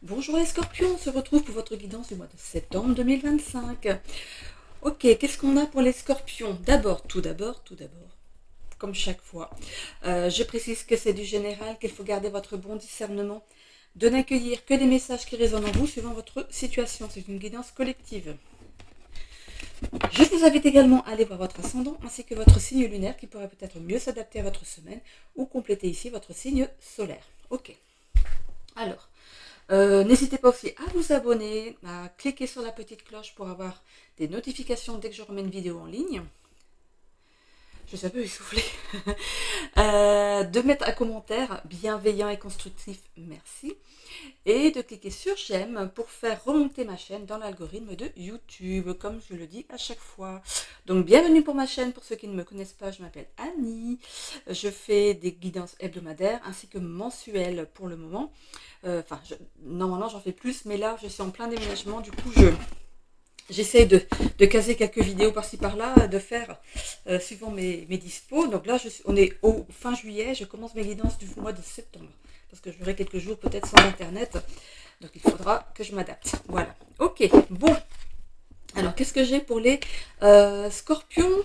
Bonjour les scorpions, on se retrouve pour votre guidance du mois de septembre 2025. Ok, qu'est-ce qu'on a pour les scorpions? Tout d'abord, comme chaque fois, je précise que c'est du général, qu'il faut garder votre bon discernement, de n'accueillir que des messages qui résonnent en vous suivant votre situation. C'est une guidance collective. Je vous invite également à aller voir votre ascendant ainsi que votre signe lunaire qui pourrait peut-être mieux s'adapter à votre semaine ou compléter ici votre signe solaire. Ok, alors. N'hésitez pas aussi à vous abonner, à cliquer sur la petite cloche pour avoir des notifications dès que je remets une vidéo en ligne. Je suis un peu essoufflée. De mettre un commentaire bienveillant et constructif, merci. Et de cliquer sur j'aime pour faire remonter ma chaîne dans l'algorithme de YouTube, comme je le dis à chaque fois. Donc bienvenue pour ma chaîne, pour ceux qui ne me connaissent pas, je m'appelle Annie. Je fais des guidances hebdomadaires ainsi que mensuelles pour le moment. Normalement j'en fais plus, mais là je suis en plein déménagement, du coup j'essaye de caser quelques vidéos par-ci par-là, de faire suivant mes dispos. Donc là on est au fin juillet, je commence mes guidances du mois de septembre, parce que j'aurai quelques jours peut-être sans internet, donc il faudra que je m'adapte. Voilà, ok, bon. Alors, qu'est-ce que j'ai pour les scorpions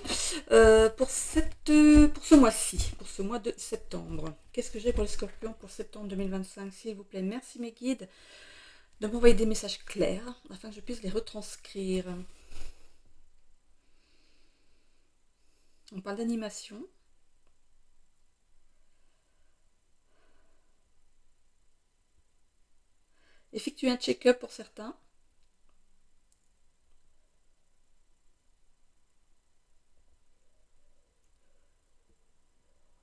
pour ce mois-ci, pour ce mois de septembre? Qu'est-ce que j'ai pour les scorpions pour septembre 2025, s'il vous plaît? Merci mes guides de m'envoyer des messages clairs afin que je puisse les retranscrire. On parle d'animation. Effectuer un check-up pour certains.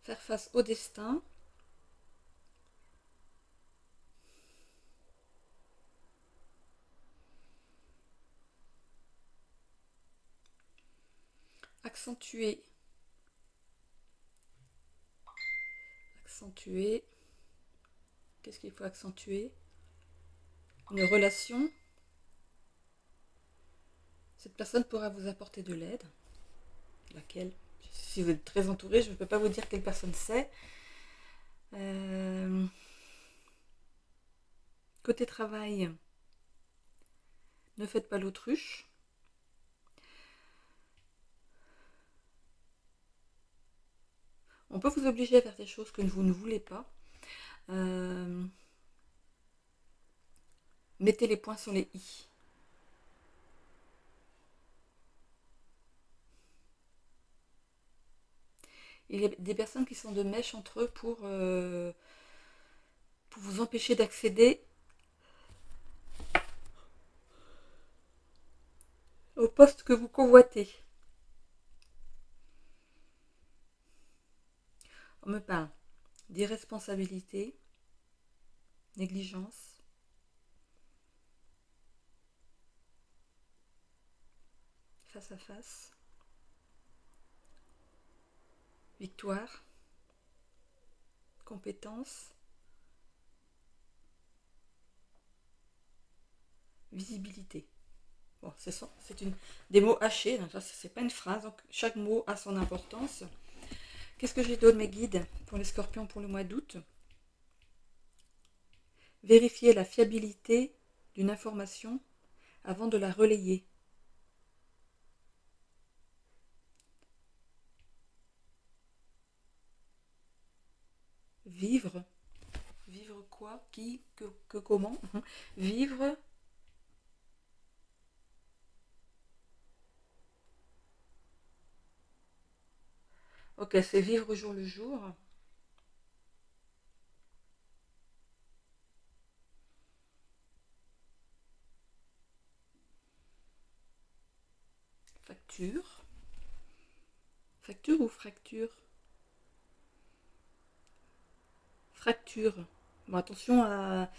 Faire face au destin. Accentuer. Accentuer. Qu'est-ce qu'il faut accentuer? Une relation. Cette personne pourra vous apporter de l'aide. Laquelle? Si vous êtes très entouré, je ne peux pas vous dire quelle personne c'est. Côté travail, ne faites pas l'autruche. On peut vous obliger à faire des choses que vous ne voulez pas. Mettez les points sur les i. Il y a des personnes qui sont de mèche entre eux pour vous empêcher d'accéder au poste que vous convoitez. On me parle d'irresponsabilité, négligence, face à face, victoire, compétence, visibilité. Bon, c'est des mots hachés, donc c'est pas une phrase, donc chaque mot a son importance. Qu'est-ce que j'ai d'autre, mes guides, pour les scorpions pour le mois d'août? Vérifier la fiabilité d'une information avant de la relayer. Vivre. Vivre quoi? Qui? Que comment? Vivre. Ok, c'est vivre au jour le jour. Facture. Facture ou fracture? Fracture. Bon, attention à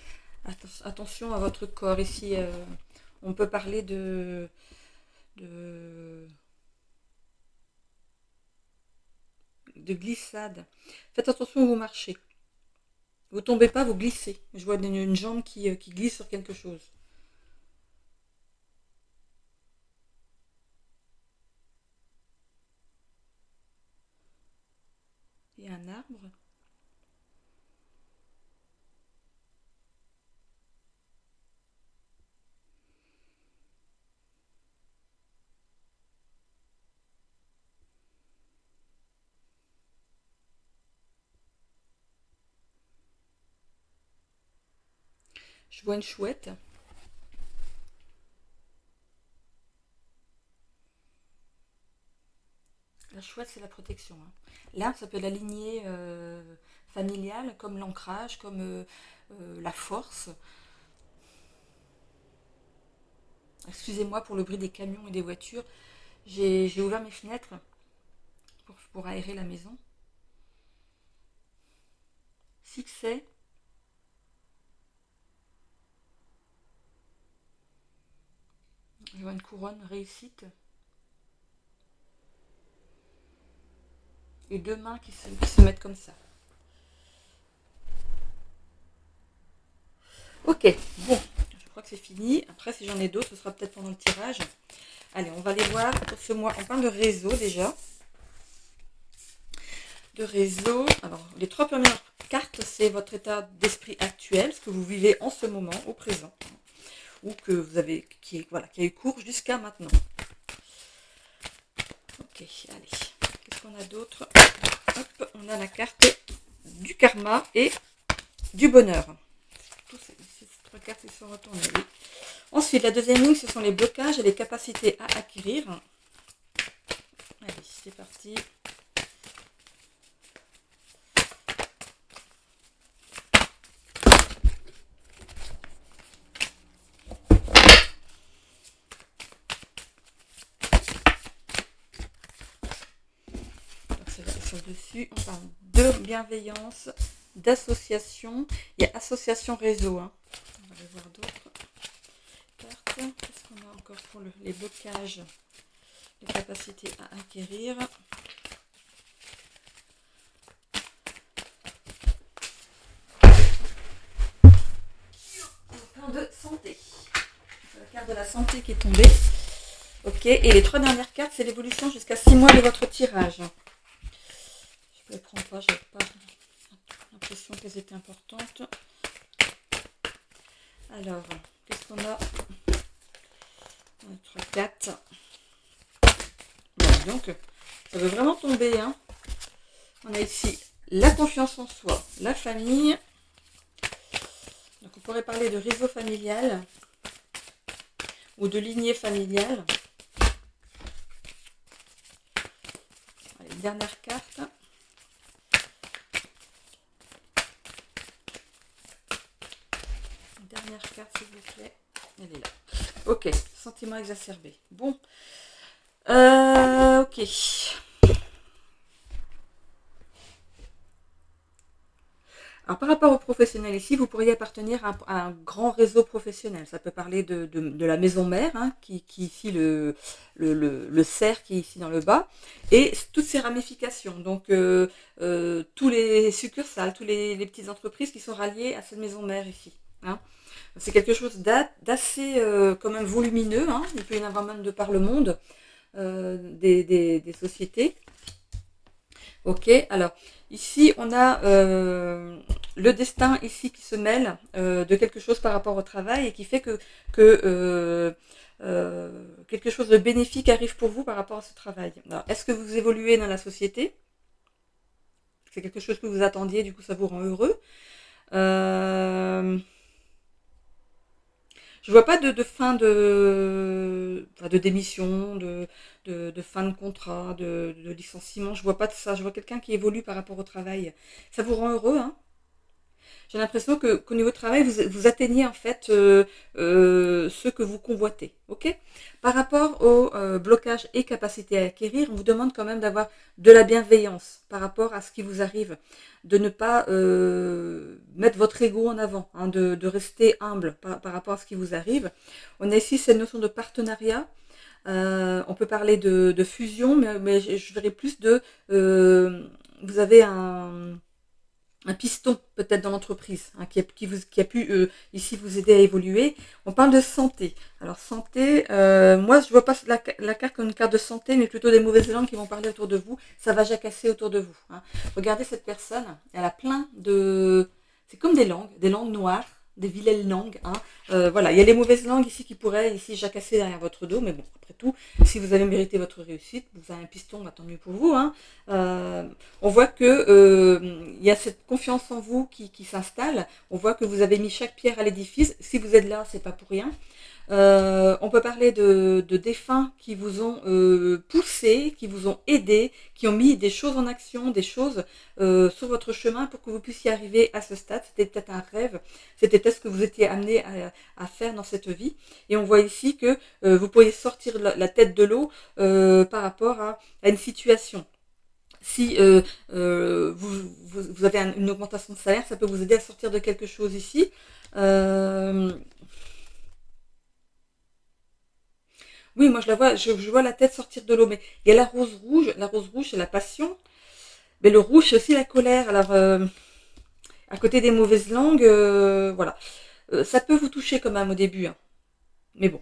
votre corps. Ici, on peut parler de, de glissade. Faites attention où vous marchez. Vous tombez pas, vous glissez. Je vois une jambe qui glisse sur quelque chose. Il y a un arbre. Je vois une chouette. La chouette, c'est la protection, hein. L'arbre, ça peut être la lignée familiale, comme l'ancrage, comme la force. Excusez-moi pour le bruit des camions et des voitures. J'ai ouvert mes fenêtres pour aérer la maison. Succès. Je vois une couronne, réussite. Et deux mains qui se mettent comme ça. Ok, bon, je crois que c'est fini. Après, si j'en ai d'autres, ce sera peut-être pendant le tirage. Allez, on va les voir pour ce mois. On parle de réseau déjà. De réseau. Alors, les trois premières cartes, c'est votre état d'esprit actuel, ce que vous vivez en ce moment, au présent, ou que vous avez, qui a eu cours jusqu'à maintenant. Ok, allez. Qu'est-ce qu'on a d'autre? Hop, on a la carte du karma et du bonheur. Tous ces trois cartes qui sont retournées. Oui. Ensuite, la deuxième ligne, ce sont les blocages et les capacités à acquérir. Allez, c'est parti. Sur le dessus, on parle de bienveillance, d'association. Il y a association réseau, hein. On va aller voir d'autres cartes. Qu'est-ce qu'on a encore pour les blocages, les capacités à acquérir? On parle de santé. C'est la carte de la santé qui est tombée. Ok, et les trois dernières cartes, c'est l'évolution jusqu'à 6 mois de votre tirage. Je ne les prends pas, je n'ai pas l'impression qu'elles étaient importantes. Alors, qu'est-ce qu'on a? 1, 3, 4. Bon, donc, ça veut vraiment tomber, hein. On a ici la confiance en soi, la famille. Donc, on pourrait parler de réseau familial ou de lignée familiale. Allez, dernière carte. Dernière carte, s'il vous plaît. Elle est là. Ok, sentiment exacerbé. Bon. Ok. Alors, par rapport aux professionnels ici, vous pourriez appartenir à un grand réseau professionnel. Ça peut parler de la maison mère, hein, qui ici le cerf qui est ici dans le bas, et toutes ses ramifications. Donc, tous les succursales, toutes les petites entreprises qui sont ralliées à cette maison mère ici, hein. C'est quelque chose d'assez quand même volumineux, hein. Il peut y en avoir même de par le monde, des sociétés. Ok, alors ici on a le destin ici qui se mêle de quelque chose par rapport au travail et qui fait que quelque chose de bénéfique arrive pour vous par rapport à ce travail. Alors, est-ce que vous évoluez dans la société? C'est quelque chose que vous attendiez, du coup ça vous rend heureux. Je vois pas de fin de démission, de fin de contrat, de licenciement. Je vois pas de ça. Je vois quelqu'un qui évolue par rapport au travail. Ça vous rend heureux, hein? J'ai l'impression qu'au niveau travail, vous atteignez en fait ce que vous convoitez. Ok. Par rapport au blocage et capacité à acquérir, on vous demande quand même d'avoir de la bienveillance par rapport à ce qui vous arrive, de ne pas mettre votre ego en avant, hein, de rester humble par rapport à ce qui vous arrive. On a ici cette notion de partenariat. On peut parler de fusion, mais je verrais plus de vous avez un piston peut-être dans l'entreprise, hein, qui a pu ici vous aider à évoluer. On parle de santé. Alors santé, moi je vois pas la carte comme une carte de santé, mais plutôt des mauvaises langues qui vont parler autour de vous. Ça va jacasser autour de vous, hein. Regardez cette personne, elle a plein de... C'est comme des langues noires, des vilaines langues. Hein. Voilà, il y a les mauvaises langues ici qui pourraient ici jacasser derrière votre dos, mais bon, après tout, si vous avez mérité votre réussite, vous avez un piston, bah, tant mieux pour vous. Hein. On voit que il y a cette confiance en vous qui s'installe. On voit que vous avez mis chaque pierre à l'édifice. Si vous êtes là, c'est pas pour rien. On peut parler de défunts qui vous ont poussé, qui vous ont aidé, qui ont mis des choses en action, des choses sur votre chemin pour que vous puissiez arriver à ce stade. C'était peut-être un rêve, c'était peut-être ce que vous étiez amené à faire dans cette vie. Et on voit ici que vous pourriez sortir la tête de l'eau par rapport à une situation. Si vous avez une augmentation de salaire, ça peut vous aider à sortir de quelque chose ici. Oui, moi je la vois, je vois la tête sortir de l'eau, mais il y a la rose rouge c'est la passion, mais le rouge c'est aussi la colère. Alors à côté des mauvaises langues, voilà. Ça peut vous toucher quand même au début, hein. Mais bon,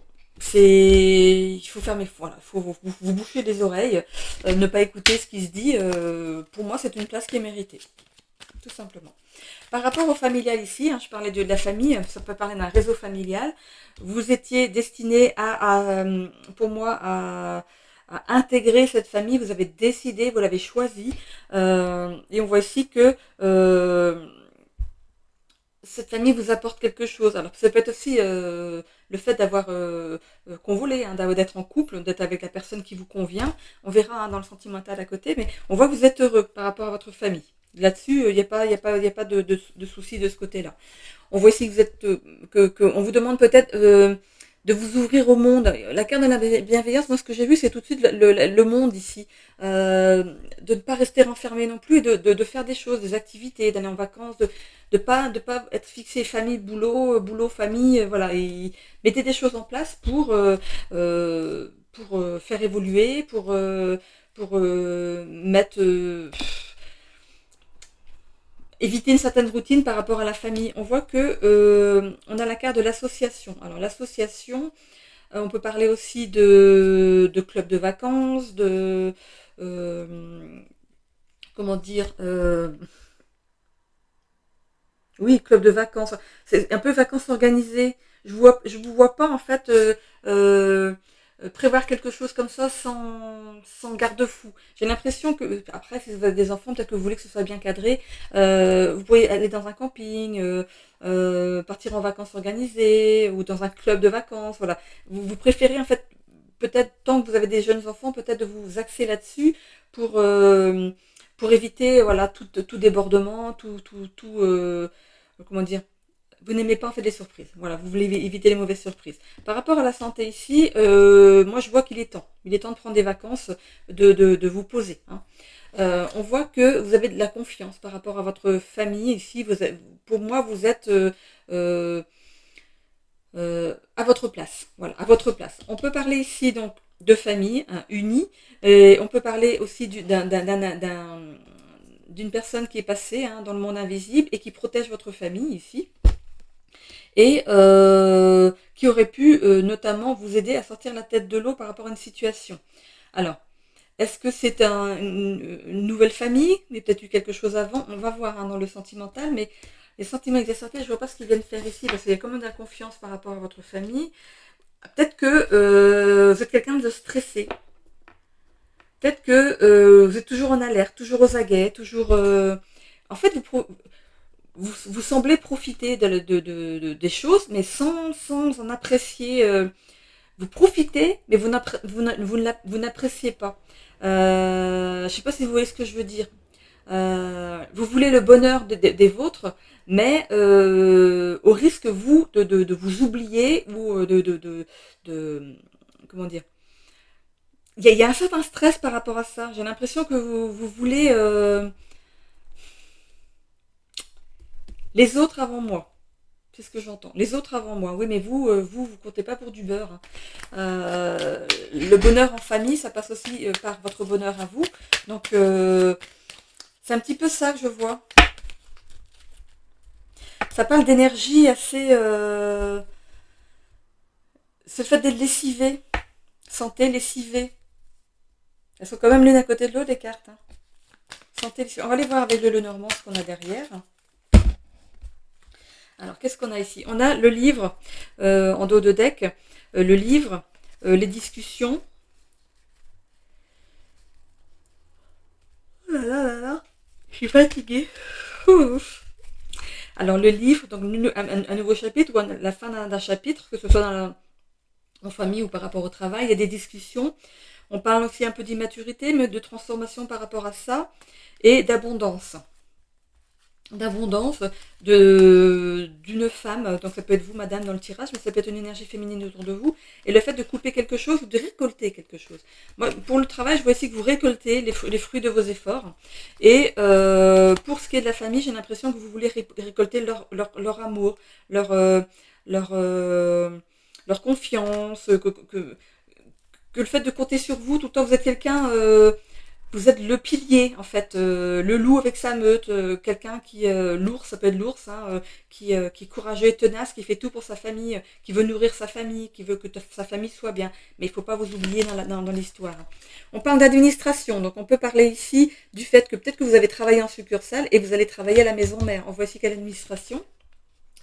il faut fermer, voilà, faut vous boucher les oreilles, ne pas écouter ce qui se dit. Pour moi, c'est une place qui est méritée, tout simplement. Par rapport au familial ici, hein, je parlais de la famille, ça peut parler d'un réseau familial. Vous étiez destiné pour moi, à intégrer cette famille. Vous avez décidé, vous l'avez choisi. Et on voit ici que cette famille vous apporte quelque chose. Alors ça peut être aussi le fait d'avoir convolé, hein, d'être en couple, d'être avec la personne qui vous convient. On verra hein, dans le sentimental à côté, mais on voit que vous êtes heureux par rapport à votre famille. Là-dessus, il n'y a pas, de souci de ce côté-là. On voit ici que vous êtes, on vous demande peut-être de vous ouvrir au monde. La carte de la bienveillance, moi ce que j'ai vu, c'est tout de suite le monde ici. De ne pas rester enfermé non plus, de faire des choses, des activités, d'aller en vacances, de pas être fixé famille, boulot, boulot, famille, voilà. Et mettez des choses en place pour faire évoluer, pour mettre éviter une certaine routine par rapport à la famille. On voit que on a la carte de l'association. Alors l'association, on peut parler aussi de clubs de vacances, euh, comment dire, oui, club de vacances. C'est un peu vacances organisées. Je vous vois pas en fait prévoir quelque chose comme ça sans garde-fou. J'ai l'impression que après, si vous avez des enfants, peut-être que vous voulez que ce soit bien cadré. Vous pouvez aller dans un camping, partir en vacances organisées ou dans un club de vacances. Voilà. Vous préférez en fait peut-être tant que vous avez des jeunes enfants, peut-être de vous axer là-dessus pour euh, pour éviter voilà tout débordement, comment dire, vous n'aimez pas en fait les surprises. Voilà, vous voulez éviter les mauvaises surprises. Par rapport à la santé ici, moi je vois qu'il est temps. Il est temps de prendre des vacances, de vous poser. Hein. On voit que vous avez de la confiance par rapport à votre famille ici. Pour moi, vous êtes euh, à votre place. Voilà, à votre place. On peut parler ici donc de famille hein, unie. Et on peut parler aussi d'une personne qui est passée hein, dans le monde invisible et qui protège votre famille ici et qui aurait pu notamment vous aider à sortir la tête de l'eau par rapport à une situation. Alors, est-ce que c'est une nouvelle famille? Il y a peut-être eu quelque chose avant. On va voir hein, dans le sentimental, mais les sentiments exacerbés, je ne vois pas ce qu'ils viennent faire ici, parce qu'il y a quand même de la confiance par rapport à votre famille. Peut-être que vous êtes quelqu'un de stressé. Peut-être que vous êtes toujours en alerte, toujours aux aguets, toujours... en fait, vous semblez profiter des choses, mais sans en apprécier. Vous profitez, mais vous n'appréciez pas. Je ne sais pas si vous voyez ce que je veux dire. Vous voulez le bonheur des vôtres, mais au risque, vous, de vous oublier ou de comment dire. Il y a un certain stress par rapport à ça. J'ai l'impression que vous voulez les autres avant moi. C'est ce que j'entends. Les autres avant moi. Oui, mais vous comptez pas pour du beurre. Hein. Le bonheur en famille, ça passe aussi par votre bonheur à vous. Donc, c'est un petit peu ça que je vois. Ça parle d'énergie assez... c'est le fait d'être lessivé. Santé, lessivé. Elles sont quand même l'une à côté de l'autre, les cartes. Hein. Santé, lessivé. On va aller voir avec le Lenormand ce qu'on a derrière. Alors, qu'est-ce qu'on a ici? On a le livre en dos de deck, le livre, les discussions. Oh là là là là, je suis fatiguée. Ouf. Alors, le livre, donc un nouveau chapitre ou la fin d'un chapitre, que ce soit en famille ou par rapport au travail, il y a des discussions. On parle aussi un peu d'immaturité, mais de transformation par rapport à ça et d'abondance. D'abondance d'une femme, donc ça peut être vous madame dans le tirage, mais ça peut être une énergie féminine autour de vous, et le fait de couper quelque chose ou de récolter quelque chose. Moi, pour le travail, je vois ici que vous récoltez les fruits de vos efforts, et pour ce qui est de la famille, j'ai l'impression que vous voulez récolter leur amour, leur, euh, leur, euh, leur confiance, que le fait de compter sur vous, tout le temps vous êtes quelqu'un, vous êtes le pilier en fait, le loup avec sa meute, quelqu'un qui, l'ours, ça peut être l'ours, hein, qui est courageux et tenace, qui fait tout pour sa famille, qui veut nourrir sa famille, qui veut que sa famille soit bien. Mais il ne faut pas vous oublier dans l'histoire. On parle d'administration, donc on peut parler ici du fait que peut-être que vous avez travaillé en succursale et vous allez travailler à la maison mère. On voit ici quelle administration.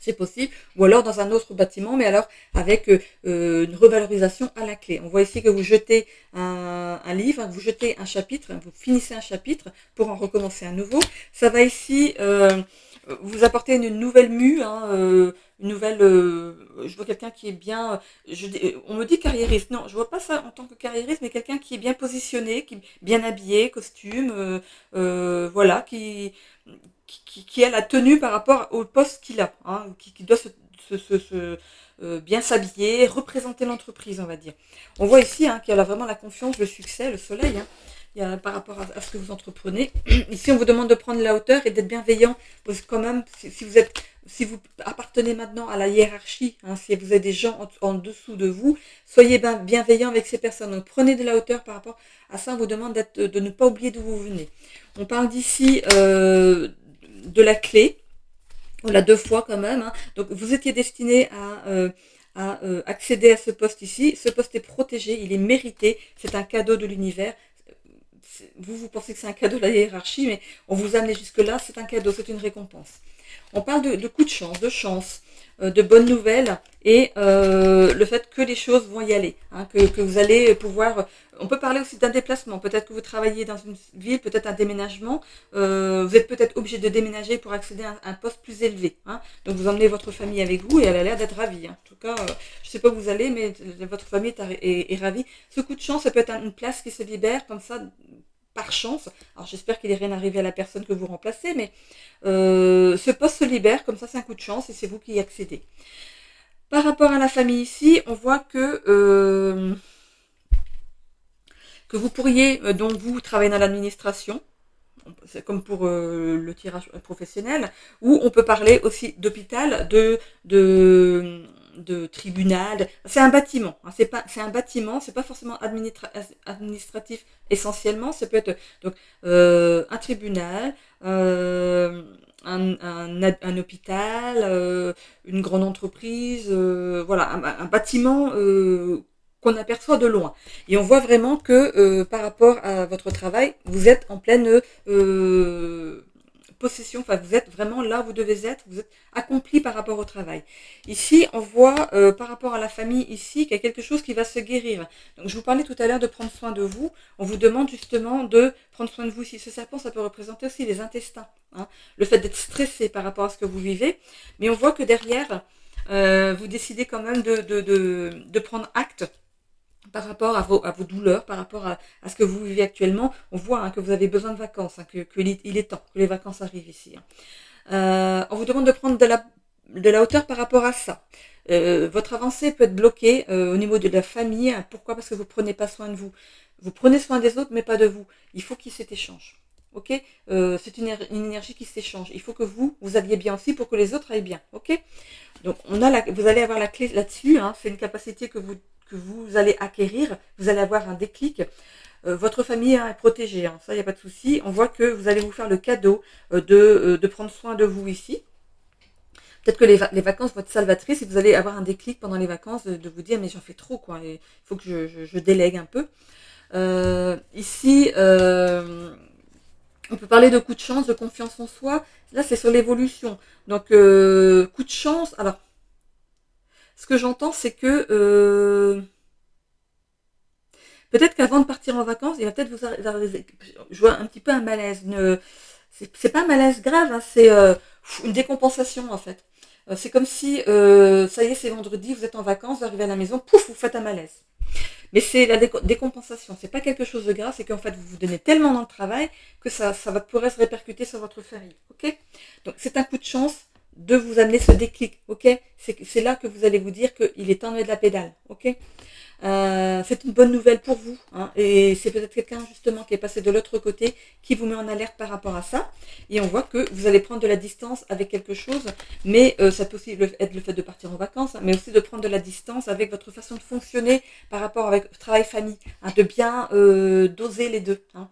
C'est possible, ou alors dans un autre bâtiment, mais alors avec une revalorisation à la clé. On voit ici que vous jetez un livre, vous jetez un chapitre, vous finissez un chapitre pour en recommencer un nouveau. Ça va ici vous apporter une nouvelle mue, hein, une nouvelle. Je vois quelqu'un qui est bien. On me dit carriériste. Non, je vois pas ça en tant que carriériste, mais quelqu'un qui est bien positionné, qui est bien habillé, costume, voilà, qui a la tenue par rapport au poste qu'il a, hein, qui doit bien s'habiller, représenter l'entreprise, on va dire. On voit ici hein, qu'il y a vraiment la confiance, le succès, le soleil, hein, il y a, par rapport à ce que vous entreprenez. Ici, on vous demande de prendre la hauteur et d'être bienveillant, parce que quand même, si vous appartenez maintenant à la hiérarchie, hein, si vous avez des gens en dessous de vous, soyez bienveillant avec ces personnes. Donc, prenez de la hauteur par rapport à ça. On vous demande de ne pas oublier d'où vous venez. On parle d'ici de la clé. On l'a deux fois quand même. Hein. Donc vous étiez destiné à accéder à ce poste ici. Ce poste est protégé, il est mérité. C'est un cadeau de l'univers. Vous pensez que c'est un cadeau de la hiérarchie, mais on vous a amené jusque-là. C'est un cadeau, c'est une récompense. On parle de coup de chance, de bonnes nouvelles et le fait que les choses vont y aller, hein, que vous allez pouvoir. On peut parler aussi d'un déplacement. Peut-être que vous travaillez dans une ville, peut-être un déménagement. Vous êtes peut-être obligé de déménager pour accéder à un poste plus élevé. Hein. Donc vous emmenez votre famille avec vous et elle a l'air d'être ravie. Hein. En tout cas, je ne sais pas où vous allez, mais votre famille est ravie. Ce coup de chance, ça peut être une place qui se libère comme ça par chance. Alors j'espère qu'il n'est rien arrivé à la personne que vous remplacez, mais ce poste se libère, comme ça c'est un coup de chance et c'est vous qui y accédez. Par rapport à la famille ici, on voit que vous pourriez, donc vous travaillez dans l'administration, c'est comme pour le tirage professionnel, ou on peut parler aussi d'hôpital, de tribunal. C'est un bâtiment, hein, c'est un bâtiment, c'est pas forcément administratif essentiellement, ça peut être donc un tribunal, un hôpital, une grande entreprise, voilà, un bâtiment qu'on aperçoit de loin. Et on voit vraiment que par rapport à votre travail, vous êtes en pleine possession, enfin vous êtes vraiment là où vous devez être, vous êtes accompli par rapport au travail. Ici, on voit par rapport à la famille ici qu'il y a quelque chose qui va se guérir. Donc je vous parlais tout à l'heure de prendre soin de vous, on vous demande justement de prendre soin de vous. Si ce serpent, ça peut représenter aussi les intestins, hein, le fait d'être stressé par rapport à ce que vous vivez, mais on voit que derrière, vous décidez quand même de prendre acte par rapport à vos douleurs, par rapport à ce que vous vivez actuellement. On voit hein, que vous avez besoin de vacances, hein, il est temps que les vacances arrivent ici. Hein. On vous demande de prendre de la hauteur par rapport à ça. Votre avancée peut être bloquée au niveau de la famille. Hein. Pourquoi? Parce que vous ne prenez pas soin de vous. Vous prenez soin des autres, mais pas de vous. Il faut qu'il y ait cet échange. Ok, c'est une énergie qui s'échange. Il faut que vous alliez bien aussi pour que les autres aillent bien. Ok, donc vous allez avoir la clé là-dessus. Hein. C'est une capacité que vous allez acquérir. Vous allez avoir un déclic. Votre famille hein, est protégée, hein, ça il n'y a pas de souci. On voit que vous allez vous faire le cadeau de prendre soin de vous ici. Peut-être que les vacances vont être salvatrices et vous allez avoir un déclic pendant les vacances de vous dire mais j'en fais trop quoi, il faut que je délègue un peu. Ici, On peut parler de coup de chance, de confiance en soi. Là, c'est sur l'évolution. Donc, coup de chance. Alors, ce que j'entends, c'est que peut-être qu'avant de partir en vacances, il va peut-être vous arriver, je vois un petit peu un malaise. C'est pas un malaise grave, hein, c'est une décompensation en fait. C'est comme si, ça y est, c'est vendredi, vous êtes en vacances, vous arrivez à la maison, pouf, vous faites un malaise. Mais c'est la décompensation, c'est pas quelque chose de grave, c'est qu'en fait vous vous donnez tellement dans le travail que pourrait se répercuter sur votre famille. Ok. Donc c'est un coup de chance de vous amener ce déclic. Ok. C'est là que vous allez vous dire qu'il est temps de mettre de la pédale. Ok. C'est une bonne nouvelle pour vous, hein, et c'est peut-être quelqu'un justement qui est passé de l'autre côté qui vous met en alerte par rapport à ça, et on voit que vous allez prendre de la distance avec quelque chose, mais ça peut aussi être le fait de partir en vacances, hein, mais aussi de prendre de la distance avec votre façon de fonctionner par rapport avec travail-famille, hein, de bien doser les deux. Hein.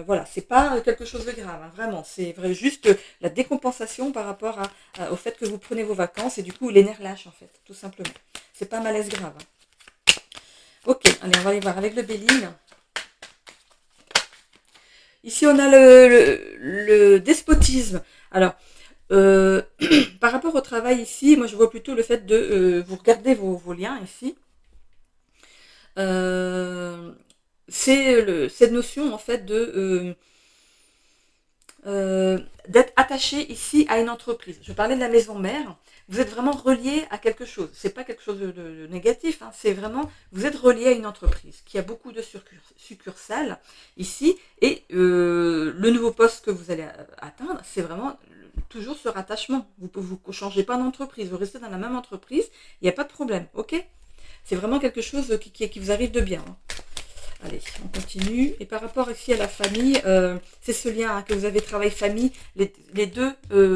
Voilà, c'est pas quelque chose de grave, hein, vraiment, c'est vrai, juste la décompensation par rapport au fait que vous prenez vos vacances et du coup les nerfs lâchent en fait, tout simplement. C'est pas un malaise grave. Hein. Ok, allez, on va aller voir avec le Béline. Ici, on a le despotisme. Alors, par rapport au travail ici, moi je vois plutôt le fait de vous regarder vos liens ici. C'est cette notion en fait d'être attaché ici à une entreprise. Je parlais de la maison mère. Vous êtes vraiment relié à quelque chose. C'est pas quelque chose de négatif. Hein. C'est vraiment, vous êtes relié à une entreprise qui a beaucoup de succursales ici. Et le nouveau poste que vous allez atteindre, c'est vraiment toujours ce rattachement. Vous ne changez pas d'entreprise. Vous restez dans la même entreprise. Il n'y a pas de problème. Ok. C'est vraiment quelque chose qui vous arrive de bien. Hein. Allez, on continue. Et par rapport ici à la famille, c'est ce lien hein, que vous avez travail-famille. Les deux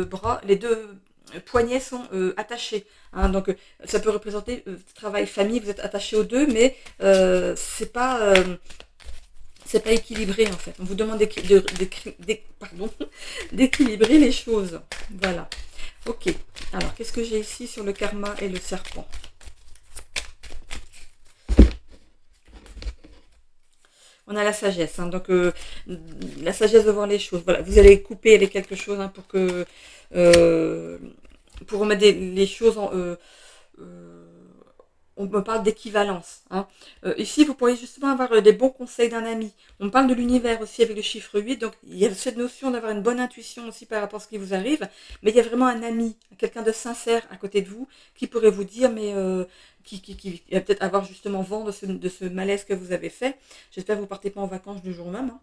bras, les deux poignets sont attachés. Hein, donc ça peut représenter travail-famille, vous êtes attaché aux deux, mais c'est pas équilibré en fait. On vous demande d'équilibrer les choses. Voilà. Ok. Alors, qu'est-ce que j'ai ici sur le karma et le serpent ? On a la sagesse, hein, donc la sagesse de voir les choses. Voilà, vous allez couper avec quelque chose hein, euh, pour remettre les choses en. On me parle d'équivalence. Hein. Ici, vous pourriez justement avoir des bons conseils d'un ami. On parle de l'univers aussi avec le chiffre 8, donc il y a cette notion d'avoir une bonne intuition aussi par rapport à ce qui vous arrive, mais il y a vraiment un ami, quelqu'un de sincère à côté de vous qui pourrait vous dire, mais qui va peut-être avoir justement vent de ce malaise que vous avez fait. J'espère que vous ne partez pas en vacances du jour même. Hein.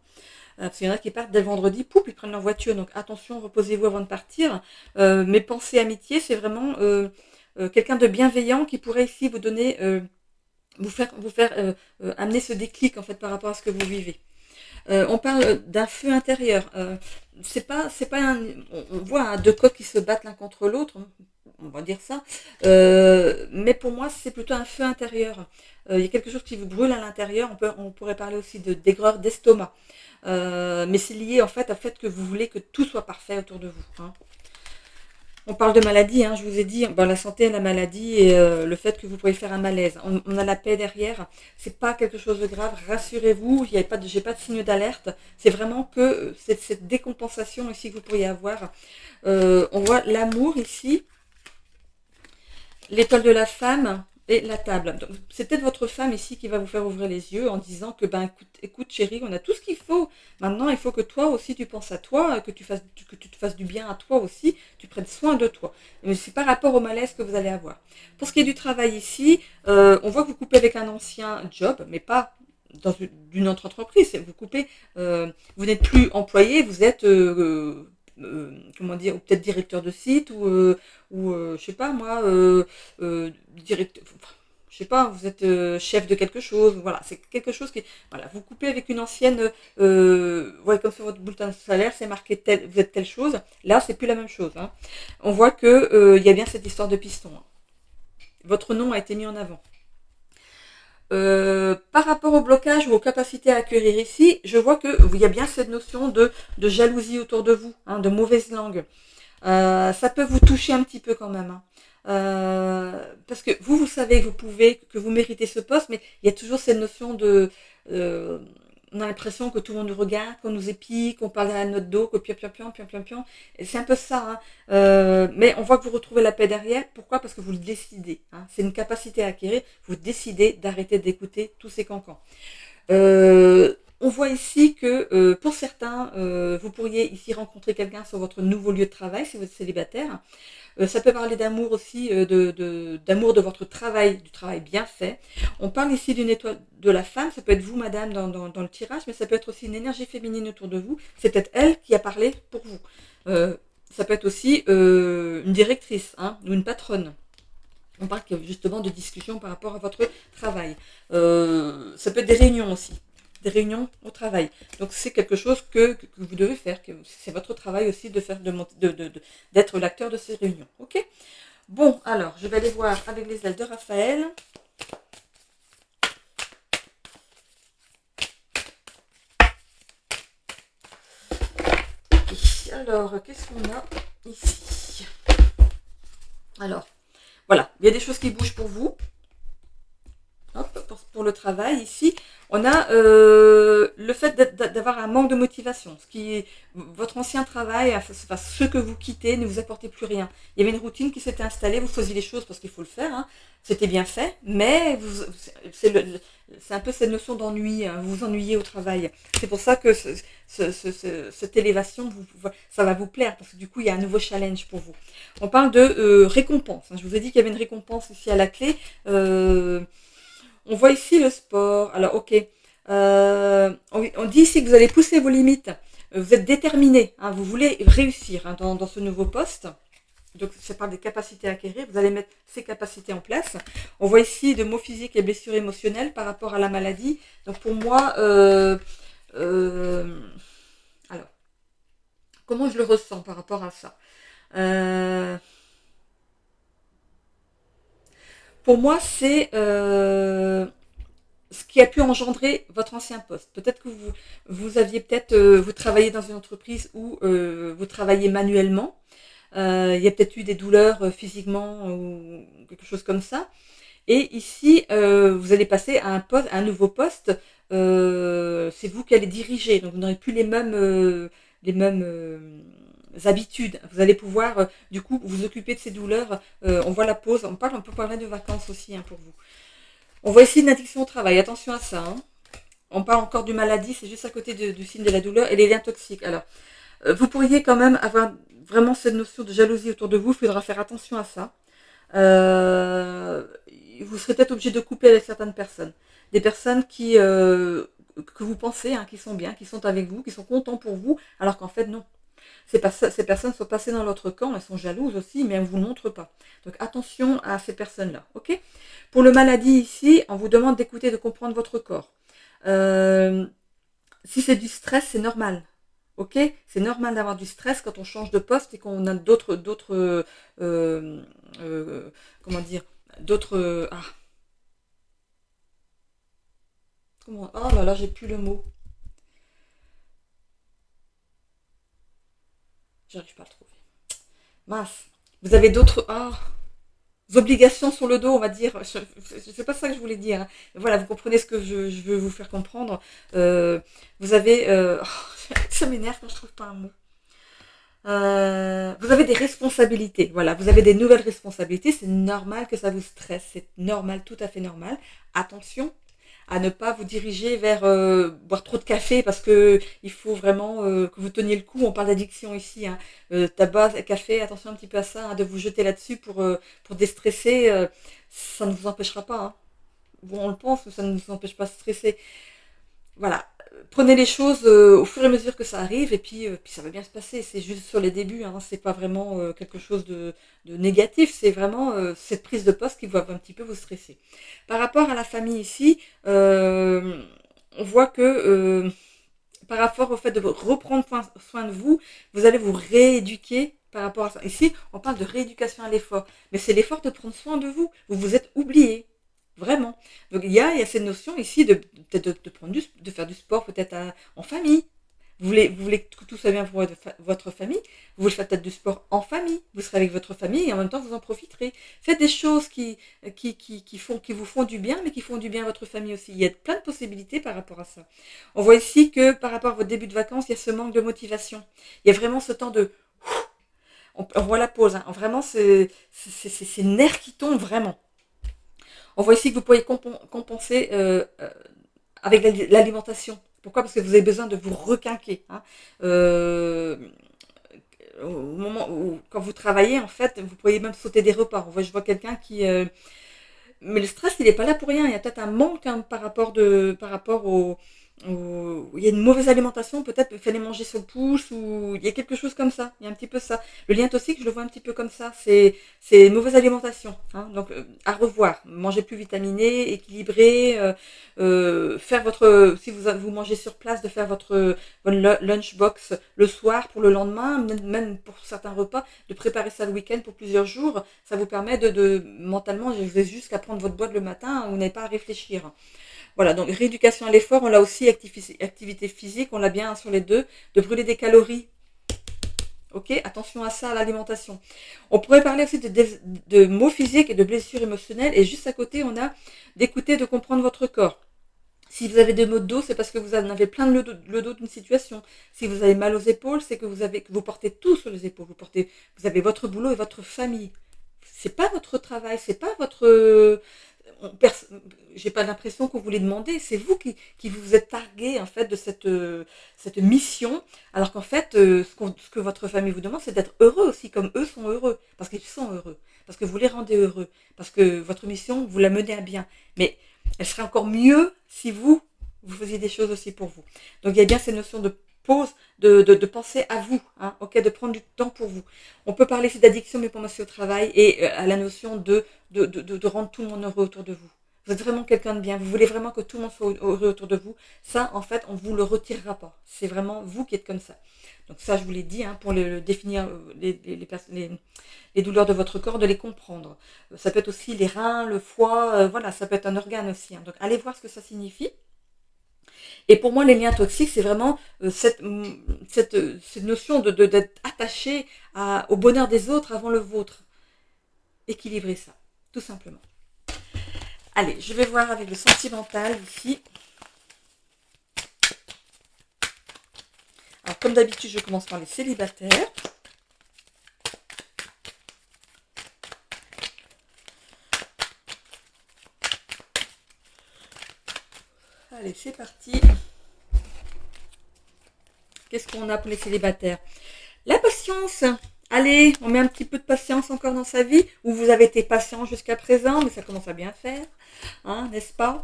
Parce qu'il y en a qui partent dès le vendredi, pouf, ils prennent leur voiture. Donc attention, reposez-vous avant de partir. Mes pensées amitié, c'est vraiment quelqu'un de bienveillant qui pourrait ici vous donner, vous faire amener ce déclic en fait par rapport à ce que vous vivez. On parle d'un feu intérieur. C'est pas on voit hein, deux coqs qui se battent l'un contre l'autre, on va dire ça. Mais pour moi, c'est plutôt un feu intérieur. Il y a quelque chose qui vous brûle à l'intérieur. On pourrait parler aussi d'aigreur d'estomac. Mais c'est lié en fait au fait que vous voulez que tout soit parfait autour de vous. Hein. On parle de maladie, hein, je vous ai dit, bon, la santé et la maladie et le fait que vous pourriez faire un malaise. On a la paix derrière, c'est pas quelque chose de grave, rassurez-vous, j'ai pas de signe d'alerte, c'est vraiment que cette décompensation ici que vous pourriez avoir. On voit l'amour ici, l'étoile de la femme et la table. C'est peut-être votre femme ici qui va vous faire ouvrir les yeux en disant que ben écoute chérie, on a tout ce qu'il faut. Maintenant, il faut que toi aussi tu penses à toi, que tu te fasses du bien à toi aussi, tu prennes soin de toi. Mais c'est par rapport au malaise que vous allez avoir. Pour ce qui est du travail ici, on voit que vous coupez avec un ancien job, mais pas dans une autre entreprise. Vous coupez, vous n'êtes plus employé, vous êtes comment dire, ou peut-être directeur de site ou je sais pas moi, directeur, je sais pas, vous êtes chef de quelque chose, voilà, c'est quelque chose qui, voilà, vous coupez avec une ancienne, ouais, comme sur votre bulletin de salaire, c'est marqué tel, vous êtes telle chose, là c'est plus la même chose. Hein. On voit que il y a bien cette histoire de piston. Hein. Votre nom a été mis en avant. Par rapport au blocage ou aux capacités à accueillir ici, je vois qu'il y a bien cette notion de jalousie autour de vous, hein, de mauvaise langue. Ça peut vous toucher un petit peu quand même. Hein. Parce que vous savez que vous pouvez, que vous méritez ce poste, mais il y a toujours cette notion de on a l'impression que tout le monde nous regarde, qu'on nous épie, qu'on parle à notre dos, que pion, pion, pion, pion, pion, pion. Et c'est un peu ça, hein. Mais on voit que vous retrouvez la paix derrière. Pourquoi? Parce que vous le décidez, hein. C'est une capacité à acquérir. Vous décidez d'arrêter d'écouter tous ces cancans. On voit ici que pour certains, vous pourriez ici rencontrer quelqu'un sur votre nouveau lieu de travail si vous êtes célibataire. Ça peut parler d'amour aussi, d'amour de votre travail, du travail bien fait. On parle ici d'une étoile de la femme, ça peut être vous, madame, dans le tirage, mais ça peut être aussi une énergie féminine autour de vous. C'est peut-être elle qui a parlé pour vous. Ça peut être aussi une directrice, hein, ou une patronne. On parle justement de discussion par rapport à votre travail. Ça peut être des réunions aussi, des réunions au travail. Donc c'est quelque chose que vous devez faire, que c'est votre travail aussi de faire d'être l'acteur de ces réunions. Ok? Bon, alors je vais aller voir avec les ailes de Raphaël. Okay. Alors, qu'est-ce qu'on a ici? Alors, voilà, il y a des choses qui bougent pour vous. Hop, pour le travail, ici, on a le fait d'avoir un manque de motivation. Ce qui est, votre ancien travail, enfin, ce que vous quittez, ne vous apportez plus rien. Il y avait une routine qui s'était installée, vous faisiez les choses parce qu'il faut le faire, hein. C'était bien fait, mais c'est un peu cette notion d'ennui, hein. Vous vous ennuyez au travail. C'est pour ça que cette élévation, ça va vous plaire, parce que du coup, il y a un nouveau challenge pour vous. On parle de récompense, hein. Je vous ai dit qu'il y avait une récompense ici à la clé. On voit ici le sport. Alors, ok. On dit ici que vous allez pousser vos limites. Vous êtes déterminé, hein, vous voulez réussir, hein, dans ce nouveau poste. Donc, ça parle des capacités à acquérir. Vous allez mettre ces capacités en place. On voit ici de mots physiques et blessures émotionnelles par rapport à la maladie. Donc, pour moi, alors, comment je le ressens par rapport à ça? Pour moi, c'est ce qui a pu engendrer votre ancien poste. Peut-être que vous aviez peut-être, vous travaillez dans une entreprise où vous travaillez manuellement. Il y a peut-être eu des douleurs physiquement ou quelque chose comme ça. Et ici, vous allez passer à un nouveau poste. C'est vous qui allez diriger. Donc vous n'aurez plus les mêmes habitudes. Vous allez pouvoir, du coup, vous occuper de ces douleurs. On voit la pause. On peut parler de vacances aussi, hein, pour vous. On voit ici une addiction au travail. Attention à ça, hein. On parle encore du maladie, c'est juste à côté du signe de la douleur et les liens toxiques. Alors, vous pourriez quand même avoir vraiment cette notion de jalousie autour de vous. Il faudra faire attention à ça. Vous serez peut-être obligé de couper avec certaines personnes. Des personnes que vous pensez, hein, qui sont bien, qui sont avec vous, qui sont contents pour vous, alors qu'en fait, non. Ces personnes sont passées dans l'autre camp, elles sont jalouses aussi, mais elles ne vous le montrent pas. Donc attention à ces personnes-là, ok? Pour le maladie ici, on vous demande d'écouter, de comprendre votre corps. Si c'est du stress, c'est normal. Ok? C'est normal d'avoir du stress quand on change de poste et qu'on a comment dire, oh là là, j'ai plus le mot. J'arrive pas à le trouver. Mince. Vous avez d'autres obligations sur le dos, on va dire. C'est pas ça que je voulais dire, hein. Voilà, vous comprenez ce que je veux vous faire comprendre. Vous avez... ça m'énerve quand je trouve pas un mot. Vous avez des responsabilités. Voilà, vous avez des nouvelles responsabilités. C'est normal que ça vous stresse. C'est normal, tout à fait normal. Attention à ne pas vous diriger vers boire trop de café parce que il faut vraiment que vous teniez le coup. On parle d'addiction ici, hein. Tabac, café, attention un petit peu à ça, hein, de vous jeter là-dessus pour déstresser. Ça ne vous empêchera pas, hein. Bon, on le pense, mais ça ne vous empêche pas de stresser. Voilà, prenez les choses au fur et à mesure que ça arrive et puis ça va bien se passer. C'est juste sur les débuts, hein, c'est pas vraiment quelque chose de négatif, c'est vraiment cette prise de poste qui va un petit peu vous stresser. Par rapport à la famille ici, on voit que par rapport au fait de reprendre soin de vous, vous allez vous rééduquer par rapport à ça. Ici, on parle de rééducation à l'effort, mais c'est l'effort de prendre soin de vous. Vous vous êtes oublié. Vraiment. Donc il y a cette notion ici de faire du sport peut-être en famille. vous voulez que tout soit bien pour votre famille, vous voulez faire peut-être du sport en famille, vous serez avec votre famille et en même temps vous en profiterez. Faites des choses qui vous font du bien, mais qui font du bien à votre famille aussi. Il y a plein de possibilités par rapport à ça. On voit ici que par rapport à votre début de vacances, il y a ce manque de motivation. Il y a vraiment ce temps de... On voit la pause, hein. Vraiment, c'est nerfs qui tombent vraiment. On voit ici que vous pourriez compenser avec l'alimentation. Pourquoi? Parce que vous avez besoin de vous requinquer. Hein. Au moment où, quand vous travaillez, en fait, vous pourriez même sauter des repas. Je vois quelqu'un qui... mais le stress, il n'est pas là pour rien. Il y a peut-être un manque, hein, par rapport il y a une mauvaise alimentation, peut-être il fallait manger sur le pouce, ou il y a quelque chose comme ça. Il y a un petit peu ça. Le lien toxique, je le vois un petit peu comme ça. C'est une mauvaise alimentation. Hein. Donc, à revoir. Manger plus vitaminé, équilibré. Faire votre... Si vous mangez sur place, de faire votre lunchbox le soir pour le lendemain, même pour certains repas, de préparer ça le week-end pour plusieurs jours. Ça vous permet mentalement, vous avez juste qu'à prendre votre boîte le matin, vous n'avez pas à réfléchir. Voilà, donc rééducation à l'effort, on l'a aussi, activité physique, on l'a bien sur les deux, de brûler des calories. Ok, attention à ça, à l'alimentation. On pourrait parler aussi de maux physiques et de blessures émotionnelles, et juste à côté, on a d'écouter, de comprendre votre corps. Si vous avez des maux de dos, c'est parce que vous en avez plein le dos d'une situation. Si vous avez mal aux épaules, c'est que vous portez tout sur les épaules. Vous avez votre boulot et votre famille. C'est pas votre travail, c'est pas votre... J'ai pas l'impression qu'on vous l'ait demandé, c'est vous qui vous êtes targué en fait de cette mission, alors qu'en fait, ce que votre famille vous demande, c'est d'être heureux aussi, comme eux sont heureux, parce qu'ils sont heureux, parce que vous les rendez heureux, parce que votre mission, vous la menez à bien. Mais elle serait encore mieux si vous faisiez des choses aussi pour vous. Donc il y a bien cette notion de pause, de penser à vous, hein, ok, de prendre du temps pour vous. On peut parler ici d'addiction, mais pour moi c'est au travail, et à la notion de rendre tout le monde heureux autour de vous. Vous êtes vraiment quelqu'un de bien, vous voulez vraiment que tout le monde soit heureux autour de vous. Ça, en fait, on ne vous le retirera pas. C'est vraiment vous qui êtes comme ça. Donc ça, je vous l'ai dit, hein, pour définir les douleurs de votre corps, de les comprendre. Ça peut être aussi les reins, le foie, voilà, ça peut être un organe aussi. Hein. Donc allez voir ce que ça signifie. Et pour moi, les liens toxiques, c'est vraiment cette notion d'être attaché au bonheur des autres avant le vôtre. Équilibrer ça, tout simplement. Allez, je vais voir avec le sentimental ici. Alors, comme d'habitude, je commence par les célibataires. Allez, c'est parti. Qu'est-ce qu'on a pour les célibataires? La patience. Allez, on met un petit peu de patience encore dans sa vie, où vous avez été patient jusqu'à présent, mais ça commence à bien faire, hein, n'est-ce pas?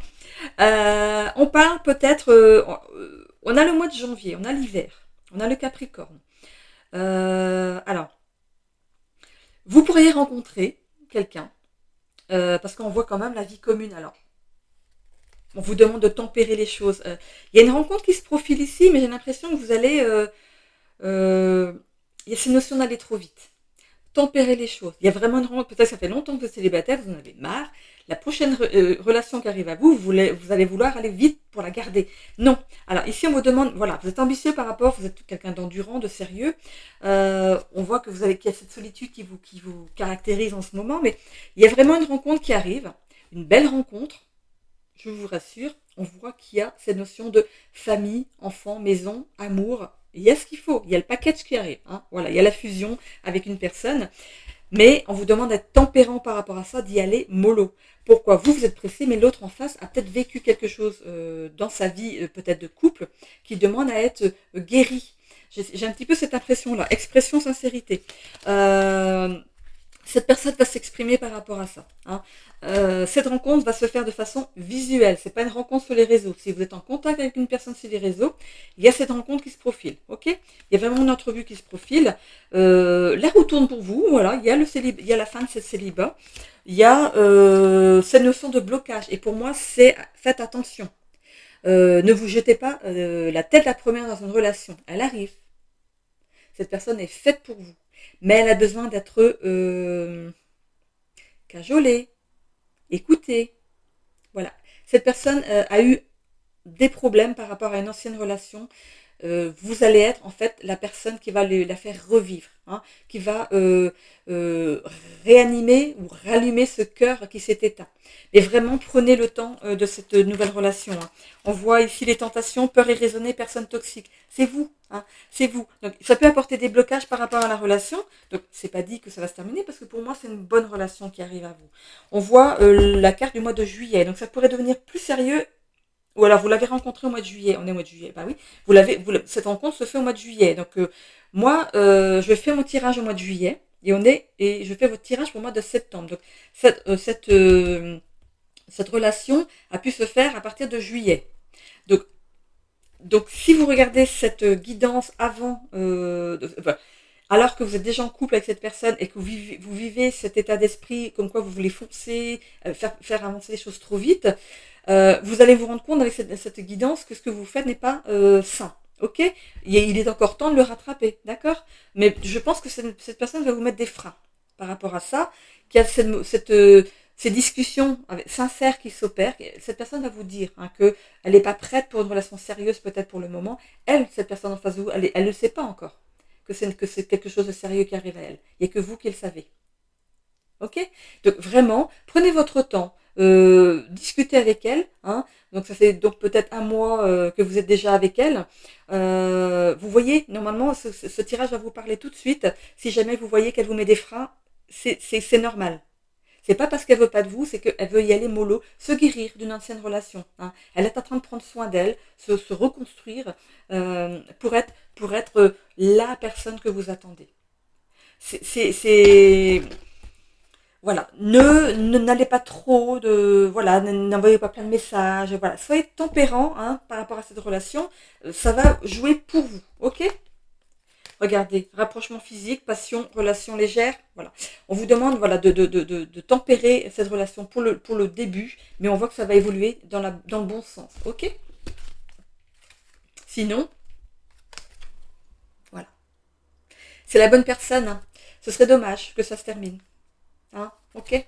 On parle peut-être, on a le mois de janvier, on a l'hiver, on a le Capricorne. Alors, vous pourriez rencontrer quelqu'un, parce qu'on voit quand même la vie commune. Alors, on vous demande de tempérer les choses. Il y a une rencontre qui se profile ici, mais j'ai l'impression que vous allez... il y a cette notion d'aller trop vite. Tempérer les choses. Il y a vraiment une rencontre, peut-être que ça fait longtemps que vous êtes célibataire, vous en avez marre. La prochaine relation qui arrive à vous, vous allez vouloir aller vite pour la garder. Non. Alors ici, on vous demande, voilà, vous êtes ambitieux par rapport, vous êtes quelqu'un d'endurant, de sérieux. On voit que qu'il y a cette solitude qui vous caractérise en ce moment, mais il y a vraiment une rencontre qui arrive, une belle rencontre. Je vous rassure, on voit qu'il y a cette notion de famille, enfant, maison, amour. Il y a ce qu'il faut, il y a le package qui arrive. Hein. Voilà, il y a la fusion avec une personne, mais on vous demande d'être tempérant par rapport à ça, d'y aller mollo. Pourquoi? Vous êtes pressé, mais l'autre en face a peut-être vécu quelque chose dans sa vie, peut-être de couple, qui demande à être guéri. J'ai un petit peu cette impression-là. Expression, sincérité. Cette personne va s'exprimer par rapport à ça. Hein. Cette rencontre va se faire de façon visuelle. C'est pas une rencontre sur les réseaux. Si vous êtes en contact avec une personne sur les réseaux, il y a cette rencontre qui se profile. Ok? Il y a vraiment une entrevue qui se profile. La roue tourne pour vous. Voilà. Il y a la fin de ce célibat. Il y a cette notion de blocage. Et pour moi, faites attention. Ne vous jetez pas la tête la première dans une relation. Elle arrive. Cette personne est faite pour vous. Mais elle a besoin d'être cajolée, écoutée. Voilà. Cette personne a eu des problèmes par rapport à une ancienne relation. vous allez être en fait la personne qui va la faire revivre, hein, qui va euh, réanimer ou rallumer ce cœur qui s'est éteint. Mais vraiment, prenez le temps de cette nouvelle relation, hein. On voit ici les tentations, peur irraisonnée, personne toxique. C'est vous, hein, c'est vous. Donc, ça peut apporter des blocages par rapport à la relation. Donc, c'est pas dit que ça va se terminer parce que pour moi, c'est une bonne relation qui arrive à vous. On voit la carte du mois de juillet. Donc, ça pourrait devenir plus sérieux. Ou alors, vous l'avez rencontré au mois de juillet. On est au mois de juillet. Bah oui. Cette rencontre se fait au mois de juillet. Donc, moi, je fais mon tirage au mois de juillet. Et je fais votre tirage pour le mois de septembre. Donc, cette relation a pu se faire à partir de juillet. Donc, si vous regardez cette guidance avant, alors que vous êtes déjà en couple avec cette personne et que vous vivez cet état d'esprit comme quoi vous voulez foncer, faire avancer les choses trop vite, vous allez vous rendre compte avec cette guidance que ce que vous faites n'est pas sain. Ok, il est encore temps de le rattraper, d'accord. Mais je pense que cette personne va vous mettre des freins par rapport à ça, qu'il y a ces discussions sincères qui s'opèrent. Cette personne va vous dire hein, qu'elle n'est pas prête pour une relation sérieuse peut-être pour le moment. Cette personne en face de vous, elle ne le sait pas encore que c'est quelque chose de sérieux qui arrive à elle. Il n'y a que vous qui le savez. Ok. Donc vraiment, prenez votre temps, discutez avec elle. Hein. Donc ça fait donc peut-être un mois que vous êtes déjà avec elle. Vous voyez, normalement, ce tirage va vous parler tout de suite. Si jamais vous voyez qu'elle vous met des freins, c'est normal. C'est pas parce qu'elle veut pas de vous, c'est qu'elle veut y aller mollo, se guérir d'une ancienne relation. Hein. Elle est en train de prendre soin d'elle, se reconstruire pour être la personne que vous attendez. C'est voilà, n'allez pas trop voilà, n'envoyez pas plein de messages, voilà, soyez tempérant hein, par rapport à cette relation, ça va jouer pour vous, ok. Regardez, rapprochement physique, passion, relation légère, voilà. On vous demande voilà, de tempérer cette relation pour le début, mais on voit que ça va évoluer dans le bon sens, ok. Sinon, voilà, c'est la bonne personne, hein. Ce serait dommage que ça se termine, hein, ok.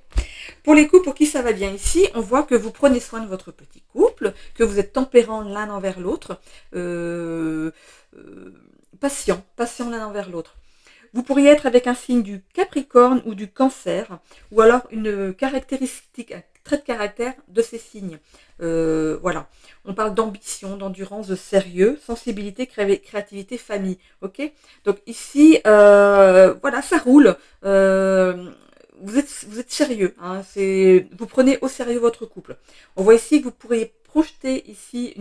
Pour les couples pour qui ça va bien ici, on voit que vous prenez soin de votre petit couple, que vous êtes tempérants l'un envers l'autre, euh, euh, patient l'un envers l'autre. Vous pourriez être avec un signe du Capricorne ou du Cancer, ou alors une caractéristique, un trait de caractère de ces signes. Voilà. On parle d'ambition, d'endurance, de sérieux, sensibilité, créativité, famille. Ok. Donc ici, voilà, ça roule. Vous êtes sérieux. Hein, vous prenez au sérieux votre couple. On voit ici que vous pourriez projeter ici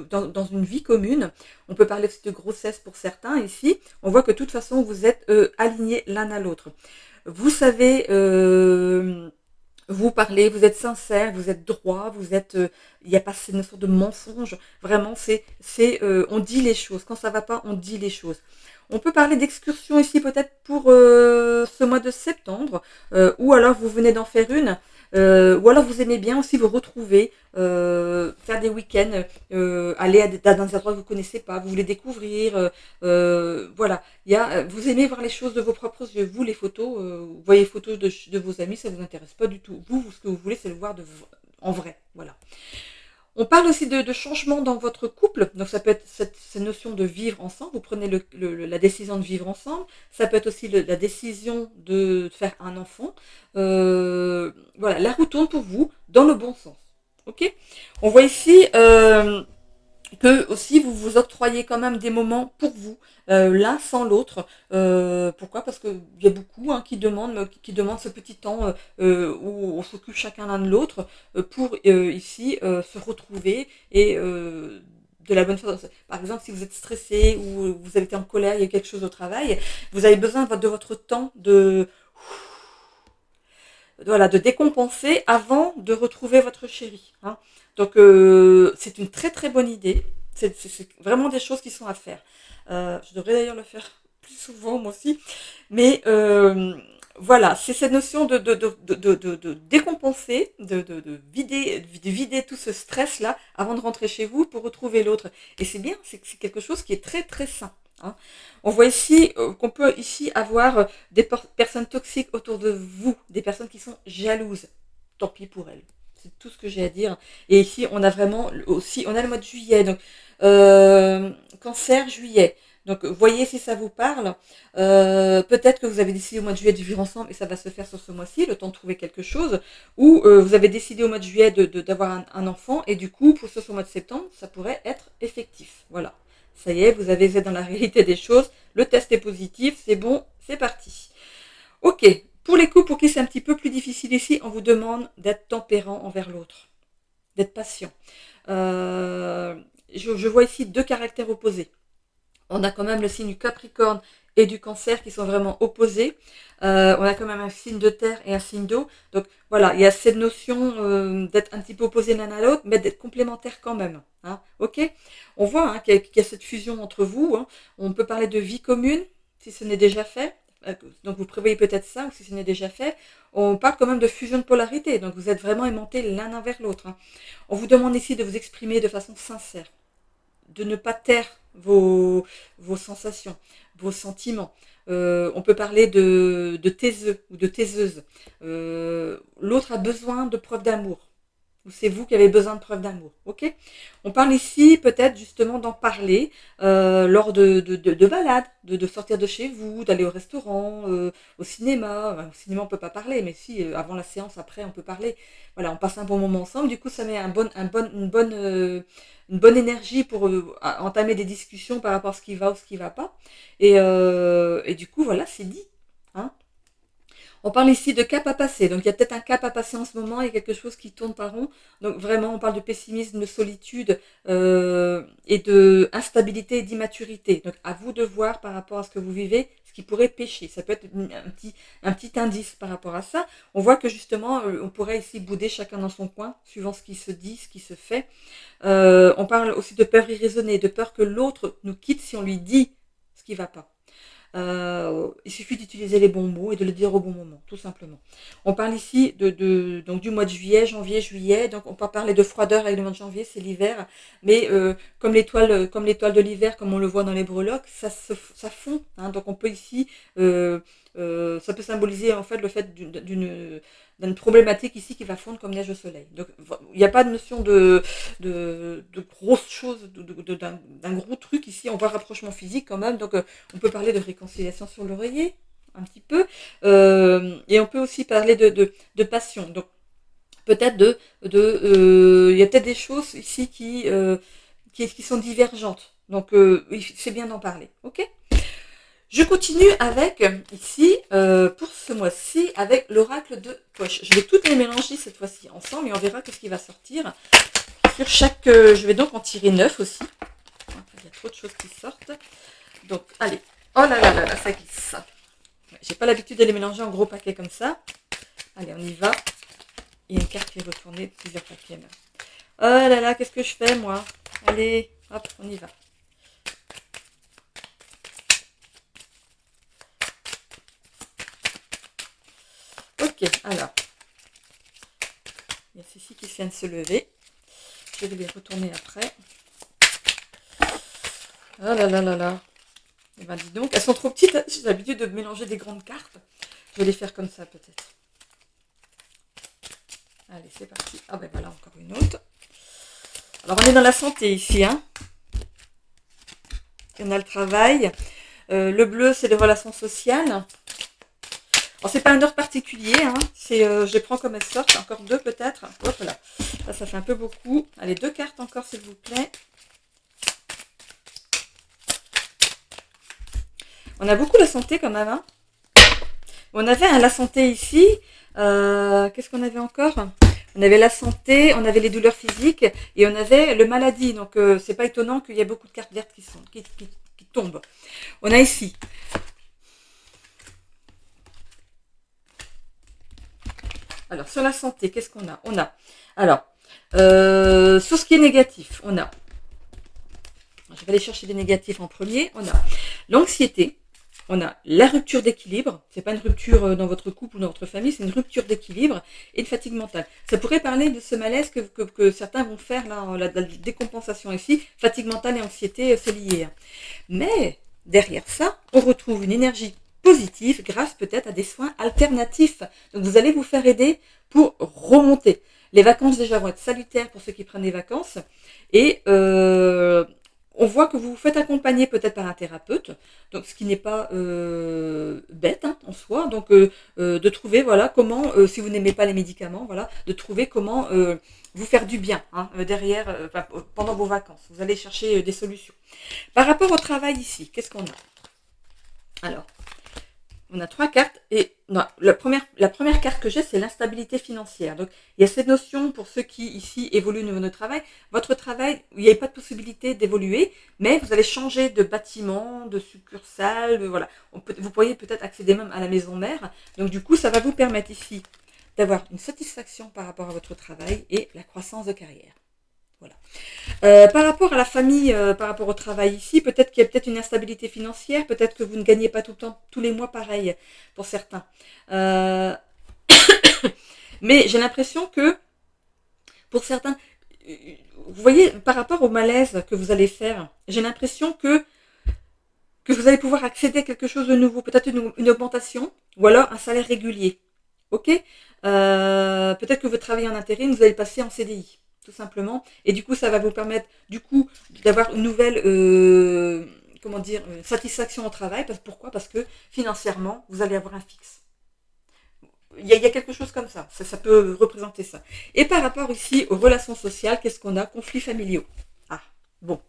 dans une vie commune. On peut parler aussi de grossesse pour certains ici. On voit que de toute façon, vous êtes alignés l'un à l'autre. Vous savez vous parlez, vous êtes sincère, vous êtes droit, il n'y a pas cette notion de mensonge. Vraiment, on dit les choses. Quand ça va pas, on dit les choses. On peut parler d'excursion ici peut-être pour ce mois de septembre, ou alors vous venez d'en faire une, ou alors vous aimez bien aussi vous retrouver, faire des week-ends, aller dans des endroits que vous ne connaissez pas, vous voulez découvrir, voilà. Vous aimez voir les choses de vos propres yeux. Vous, les photos, vous voyez les photos de vos amis, ça ne vous intéresse pas du tout. Vous, ce que vous voulez, c'est le voir en vrai. Voilà. On parle aussi de changement dans votre couple. Donc ça peut être cette notion de vivre ensemble. Vous prenez la décision de vivre ensemble. Ça peut être aussi la décision de faire un enfant. Voilà, la roue tourne pour vous dans le bon sens. Ok. On voit ici que aussi vous vous octroyez quand même des moments pour vous, l'un sans l'autre. Pourquoi? Parce qu'il y a beaucoup hein, qui demandent ce petit temps où on s'occupe chacun l'un de l'autre pour ici se retrouver et de la bonne façon. Par exemple, si vous êtes stressé ou vous avez été en colère, il y a quelque chose au travail, vous avez besoin de votre temps voilà, de décompenser avant de retrouver votre chéri. Hein. Donc c'est une très très bonne idée. C'est vraiment des choses qui sont à faire. Je devrais d'ailleurs le faire plus souvent moi aussi. Mais voilà, c'est cette notion de décompenser, de vider tout ce stress-là avant de rentrer chez vous pour retrouver l'autre. Et c'est bien, c'est quelque chose qui est très très sain. Hein. On voit ici qu'on peut ici avoir des personnes toxiques autour de vous, des personnes qui sont jalouses. Tant pis pour elles. C'est tout ce que j'ai à dire. Et ici, on a vraiment aussi, on a le mois de juillet. Donc, Cancer, juillet. Donc, voyez si ça vous parle. Peut-être que vous avez décidé au mois de juillet de vivre ensemble et ça va se faire sur ce mois-ci, le temps de trouver quelque chose. Ou vous avez décidé au mois de juillet d'avoir un enfant et du coup, pour ce mois de septembre, ça pourrait être effectif. Voilà. Ça y est, vous êtes dans la réalité des choses. Le test est positif, c'est bon, c'est parti. Ok, pour les couples pour qui c'est un petit peu plus difficile ici, on vous demande d'être tempérant envers l'autre, d'être patient. Je vois ici deux caractères opposés. On a quand même le signe du Capricorne et du Cancer qui sont vraiment opposés. On a quand même un signe de terre et un signe d'eau. Donc voilà, il y a cette notion d'être un petit peu opposés l'un à l'autre, mais d'être complémentaires quand même. Hein, ok. On voit qu'il y a cette fusion entre vous. Hein. On peut parler de vie commune, si ce n'est déjà fait. Donc vous prévoyez peut-être ça, ou si ce n'est déjà fait. On parle quand même de fusion de polarité. Donc vous êtes vraiment aimantés l'un envers l'autre. Hein. On vous demande ici de vous exprimer de façon sincère, de ne pas taire vos sensations, vos sentiments. On peut parler de taiseux ou de taiseuse. L'autre a besoin de preuves d'amour. Ou c'est vous qui avez besoin de preuves d'amour. Ok. On parle ici peut-être justement d'en parler lors de balades, de sortir de chez vous, d'aller au restaurant, au cinéma. Enfin, au cinéma on ne peut pas parler, mais si avant la séance, après on peut parler. Voilà, on passe un bon moment ensemble. Du coup, ça met une bonne énergie pour entamer des discussions par rapport à ce qui va ou ce qui ne va pas. Et du coup, voilà, c'est dit. Hein. On parle ici de cap à passer. Donc il y a peut-être un cap à passer en ce moment, il y a quelque chose qui tourne par rond. Donc vraiment, on parle de pessimisme, de solitude et de instabilité et d'immaturité. Donc à vous de voir par rapport à ce que vous vivez, ce qui pourrait pécher. Ça peut être un petit indice par rapport à ça. On voit que justement, on pourrait ici bouder chacun dans son coin, suivant ce qui se dit, ce qui se fait. On parle aussi de peur irraisonnée, de peur que l'autre nous quitte si on lui dit ce qui ne va pas. Il suffit d'utiliser les bons mots et de le dire au bon moment, tout simplement. On parle ici donc du mois de juillet, janvier, juillet. Donc on peut parler de froideur avec le mois de janvier, c'est l'hiver. Mais comme l'étoile de l'hiver, comme on le voit dans les breloques, ça fond. Hein. Donc on peut ici, ça peut symboliser en fait le fait d'une problématique ici qui va fondre comme neige au soleil. Donc il n'y a pas de notion de grosses choses, d'un gros truc ici. On voit rapprochement physique quand même. Donc on peut parler de réconciliation sur l'oreiller, un petit peu. Et on peut aussi parler de passion. Donc peut-être il y a peut-être des choses ici qui sont divergentes. Donc c'est bien d'en parler. Ok. Je continue avec, ici, pour ce mois-ci, avec l'oracle de poche. Je vais toutes les mélanger cette fois-ci ensemble et on verra ce qui va sortir. Sur chaque, je vais donc en tirer 9 aussi. Il y a trop de choses qui sortent. Donc, allez. Oh là là là là, ça glisse. J'ai pas l'habitude de les mélanger en gros paquets comme ça. Allez, on y va. Il y a une carte qui est retournée, plusieurs paquets même. Oh là là, qu'est-ce que je fais moi? Allez, hop, on y va. Ok, alors, il y a ceci qui vient de se lever. Je vais les retourner après. Oh là là là là. Et ben dis donc, elles sont trop petites. J'ai l'habitude de mélanger des grandes cartes. Je vais les faire comme ça peut-être. Allez, c'est parti. Ah ben voilà, encore une autre. Alors on est dans la santé ici. Hein. On a le travail. Le bleu, c'est les relations sociales. Alors, c'est pas un ordre particulier, hein. Je les prends comme elles sortent. Encore deux peut-être. Hop là. Ça fait un peu beaucoup. Allez, deux cartes encore, s'il vous plaît. On a beaucoup la santé quand même. Hein. On avait la santé ici. Qu'est-ce qu'on avait encore? On avait la santé, on avait les douleurs physiques et on avait le maladie. Donc, c'est pas étonnant qu'il y ait beaucoup de cartes vertes qui tombent. On a ici. Alors, sur la santé, qu'est-ce qu'on a? On a, alors, sur ce qui est négatif, on a, je vais aller chercher les négatifs en premier, on a l'anxiété, on a la rupture d'équilibre, c'est pas une rupture dans votre couple ou dans votre famille, c'est une rupture d'équilibre et une fatigue mentale. Ça pourrait parler de ce malaise que certains vont faire, là, la décompensation ici, fatigue mentale et anxiété, c'est lié. Mais, derrière ça, on retrouve une énergie positive grâce peut-être à des soins alternatifs. Donc vous allez vous faire aider pour remonter. Les vacances déjà vont être salutaires pour ceux qui prennent des vacances. Et on voit que vous vous faites accompagner peut-être par un thérapeute, donc ce qui n'est pas bête hein, en soi. Donc de trouver voilà comment, si vous n'aimez pas les médicaments, voilà, de trouver comment vous faire du bien hein, derrière, pendant vos vacances. Vous allez chercher des solutions. Par rapport au travail ici, qu'est-ce qu'on a? Alors, on a 3 cartes et non, la première carte que j'ai, c'est l'instabilité financière. Donc, il y a cette notion pour ceux qui ici évoluent au niveau de travail. Votre travail, il n'y a pas de possibilité d'évoluer, mais vous allez changer de bâtiment, de succursale, voilà. Vous pourriez peut-être accéder même à la maison mère. Donc, du coup, ça va vous permettre ici d'avoir une satisfaction par rapport à votre travail et la croissance de carrière. Voilà. Par rapport à la famille, par rapport au travail ici, peut-être qu'il y a peut-être une instabilité financière, peut-être que vous ne gagnez pas tout le temps, tous les mois pareil pour certains. Mais j'ai l'impression que pour certains, vous voyez, par rapport au malaise que vous allez faire, j'ai l'impression que vous allez pouvoir accéder à quelque chose de nouveau, peut-être une augmentation ou alors un salaire régulier. Ok. Peut-être que vous travaillez en intérim, vous allez passer en CDI tout simplement. Et du coup, ça va vous permettre, du coup, d'avoir une nouvelle, comment dire, satisfaction au travail. Pourquoi? Parce que financièrement, vous allez avoir un fixe. Il y a quelque chose comme ça. Ça peut représenter ça. Et par rapport ici aux relations sociales, qu'est-ce qu'on a? Conflits familiaux. Ah, bon.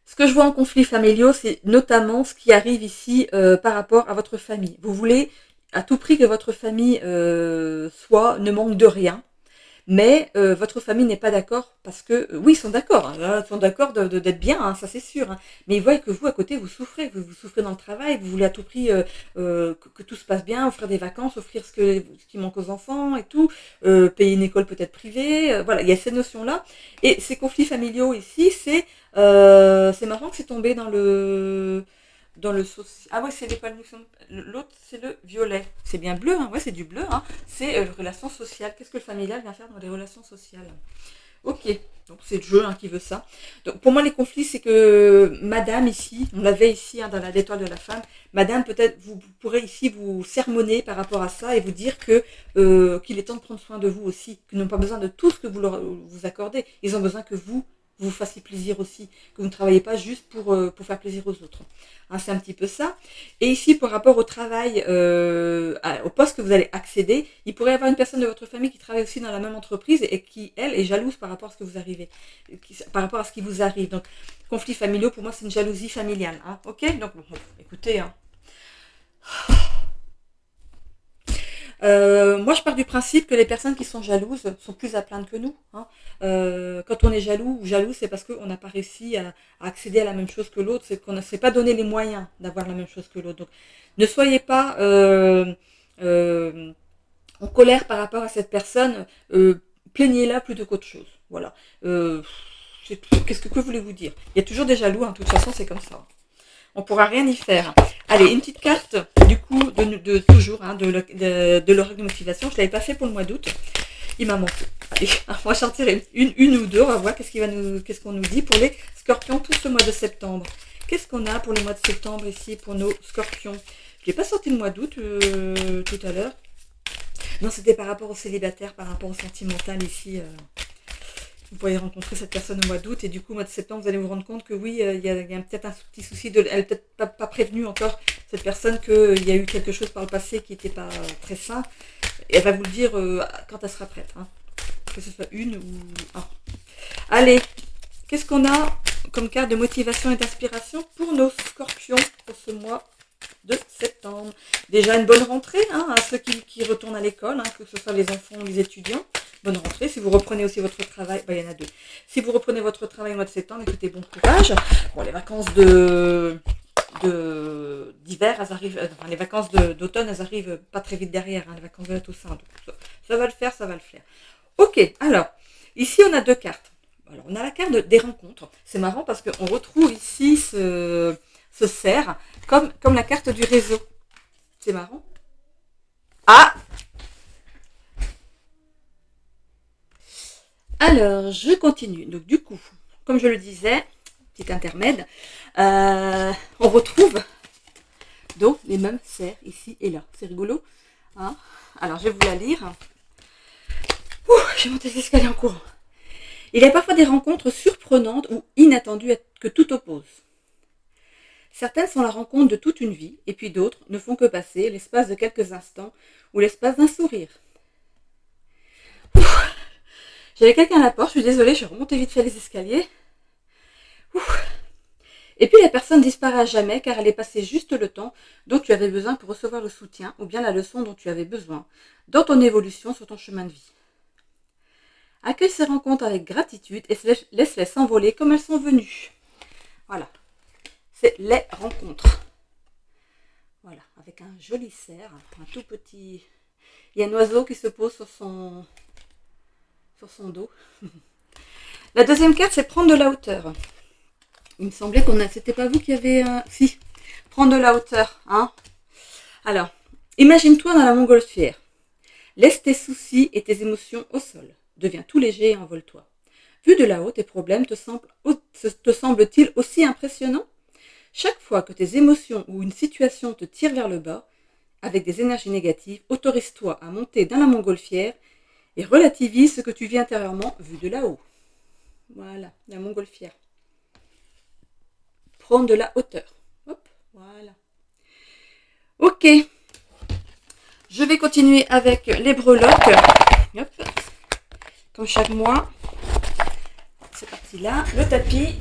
Ce que je vois en conflits familiaux, c'est notamment ce qui arrive ici par rapport à votre famille. Vous voulez à tout prix que votre famille ne manque de rien. Mais votre famille n'est pas d'accord parce que, oui, ils sont d'accord, hein, ils sont d'accord d'être bien, hein, ça c'est sûr. Hein, mais ils voient que vous, à côté, vous souffrez. Vous souffrez dans le travail, vous voulez à tout prix que tout se passe bien, offrir des vacances, offrir ce qui manque aux enfants et tout, payer une école peut-être privée. Voilà, il y a ces notions-là. Et ces conflits familiaux ici, c'est marrant que c'est tombé dans le social. Ah ouais, c'est l'épanouissement. L'autre, c'est le violet. C'est bien bleu, hein. Ouais, c'est du bleu. Hein. C'est relations sociales. Qu'est-ce que le familial vient faire dans les relations sociales? Ok, donc c'est le jeu hein, qui veut ça. Donc pour moi, les conflits, c'est que madame ici, on l'avait ici hein, dans la détoile de la femme, madame, peut-être vous pourrez ici vous sermonner par rapport à ça et vous dire que qu'il est temps de prendre soin de vous aussi, qu'ils n'ont pas besoin de tout ce que vous accordez. Ils ont besoin que vous fassiez plaisir aussi, que vous ne travaillez pas juste pour faire plaisir aux autres. Hein, c'est un petit peu ça. Et ici, par rapport au travail, au poste que vous allez accéder, il pourrait y avoir une personne de votre famille qui travaille aussi dans la même entreprise et qui, elle, est jalouse par rapport à ce que vous arrivez, par rapport à ce qui vous arrive. Donc, conflits familiaux, pour moi, c'est une jalousie familiale. Hein, ok. Donc, bon, écoutez, hein. Moi, je pars du principe que les personnes qui sont jalouses sont plus à plaindre que nous. Hein. Quand on est jaloux ou jaloux, c'est parce qu'on n'a pas réussi à accéder à la même chose que l'autre, c'est qu'on ne s'est pas donné les moyens d'avoir la même chose que l'autre. Donc, ne soyez pas en colère par rapport à cette personne, plaignez-la plutôt qu'autre chose. Voilà. Qu'est-ce que voulez-vous dire? Il y a toujours des jaloux, hein, de toute façon, c'est comme ça. On ne pourra rien y faire. Allez, une petite carte, du coup, de toujours, hein, de l'oracle de motivation. Je ne l'avais pas fait pour le mois d'août. Il m'a manqué. Allez, on va sortir une ou deux. On va voir qu'est-ce qu'on nous dit pour les scorpions tout ce mois de septembre. Qu'est-ce qu'on a pour le mois de septembre ici pour nos scorpions? Je n'ai pas sorti le mois d'août tout à l'heure. Non, c'était par rapport aux célibataires, par rapport au sentimental ici. Vous pourriez rencontrer cette personne au mois d'août et du coup au mois de septembre vous allez vous rendre compte que oui il y a peut-être un petit souci elle n'est peut-être pas prévenue encore cette personne qu'il y a eu quelque chose par le passé qui n'était pas très sain et elle va vous le dire quand elle sera prête hein. Que ce soit une ou un. Allez, qu'est-ce qu'on a comme carte de motivation et d'inspiration pour nos scorpions pour ce mois de septembre? Déjà une bonne rentrée hein, à ceux qui retournent à l'école, hein, que ce soit les enfants ou les étudiants. Bonne rentrée. Si vous reprenez aussi votre travail, il y en a deux. Si vous reprenez votre travail au mois de septembre, écoutez, bon courage. Bon, les vacances d'hiver, elles arrivent, enfin, les vacances d'automne, elles arrivent pas très vite derrière, hein, les vacances de la Toussaint. Donc, ça va le faire, ça va le faire. Ok, alors, ici on a deux cartes. Alors, on a la carte des rencontres. C'est marrant parce qu'on retrouve ici ce cerf comme la carte du réseau. C'est marrant. Ah! Alors, je continue. Donc, du coup, comme je le disais, petit intermède, on retrouve donc les mêmes cerfs ici et là. C'est rigolo. Hein, alors, je vais vous la lire. J'ai monté les escaliers en courant. Il y a parfois des rencontres surprenantes ou inattendues que tout oppose. Certaines sont la rencontre de toute une vie, et puis d'autres ne font que passer l'espace de quelques instants ou l'espace d'un sourire. J'avais quelqu'un à la porte, je suis désolée, j'ai remonté vite fait les escaliers. Et puis la personne disparaît à jamais car elle est passée juste le temps dont tu avais besoin pour recevoir le soutien ou bien la leçon dont tu avais besoin dans ton évolution sur ton chemin de vie. Accueille ces rencontres avec gratitude et laisse-les s'envoler comme elles sont venues. Voilà, c'est les rencontres. Voilà, avec un joli cerf, un tout petit... Il y a un oiseau qui se pose sur son dos. La deuxième carte, c'est prendre de la hauteur. Il me semblait c'était pas vous qui avez... Si, prendre de la hauteur. Hein. Alors, imagine-toi dans la montgolfière. Laisse tes soucis et tes émotions au sol. Deviens tout léger et envole-toi. Vu de là-haut, tes problèmes te semblent-ils aussi impressionnants? Chaque fois que tes émotions ou une situation te tire vers le bas, avec des énergies négatives, autorise-toi à monter dans la montgolfière et relativise ce que tu vis intérieurement vu de là-haut. Voilà, la montgolfière. Prendre de la hauteur. Hop, voilà. Ok. Je vais continuer avec les breloques. Hop. Comme chaque mois. C'est parti là. Le tapis.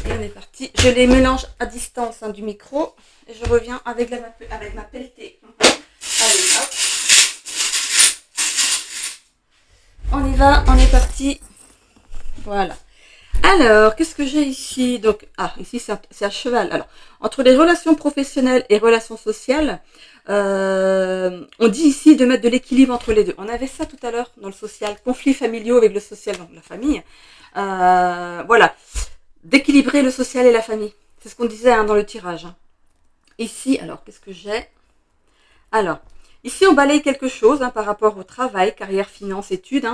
Et on est parti. Je les mélange à distance du micro. Et je reviens avec ma pelletée. Allez, hop. On y va, on est parti. Voilà. Alors, qu'est-ce que j'ai ici? Donc, ici c'est à cheval. Alors, entre les relations professionnelles et relations sociales, on dit ici de mettre de l'équilibre entre les deux. On avait ça tout à l'heure dans le social, conflits familiaux avec le social, donc la famille. Voilà, d'équilibrer le social et la famille. C'est ce qu'on disait dans le tirage. Ici, alors, qu'est-ce que j'ai? Alors, ici on balaye quelque chose par rapport au travail, carrière, finance, études.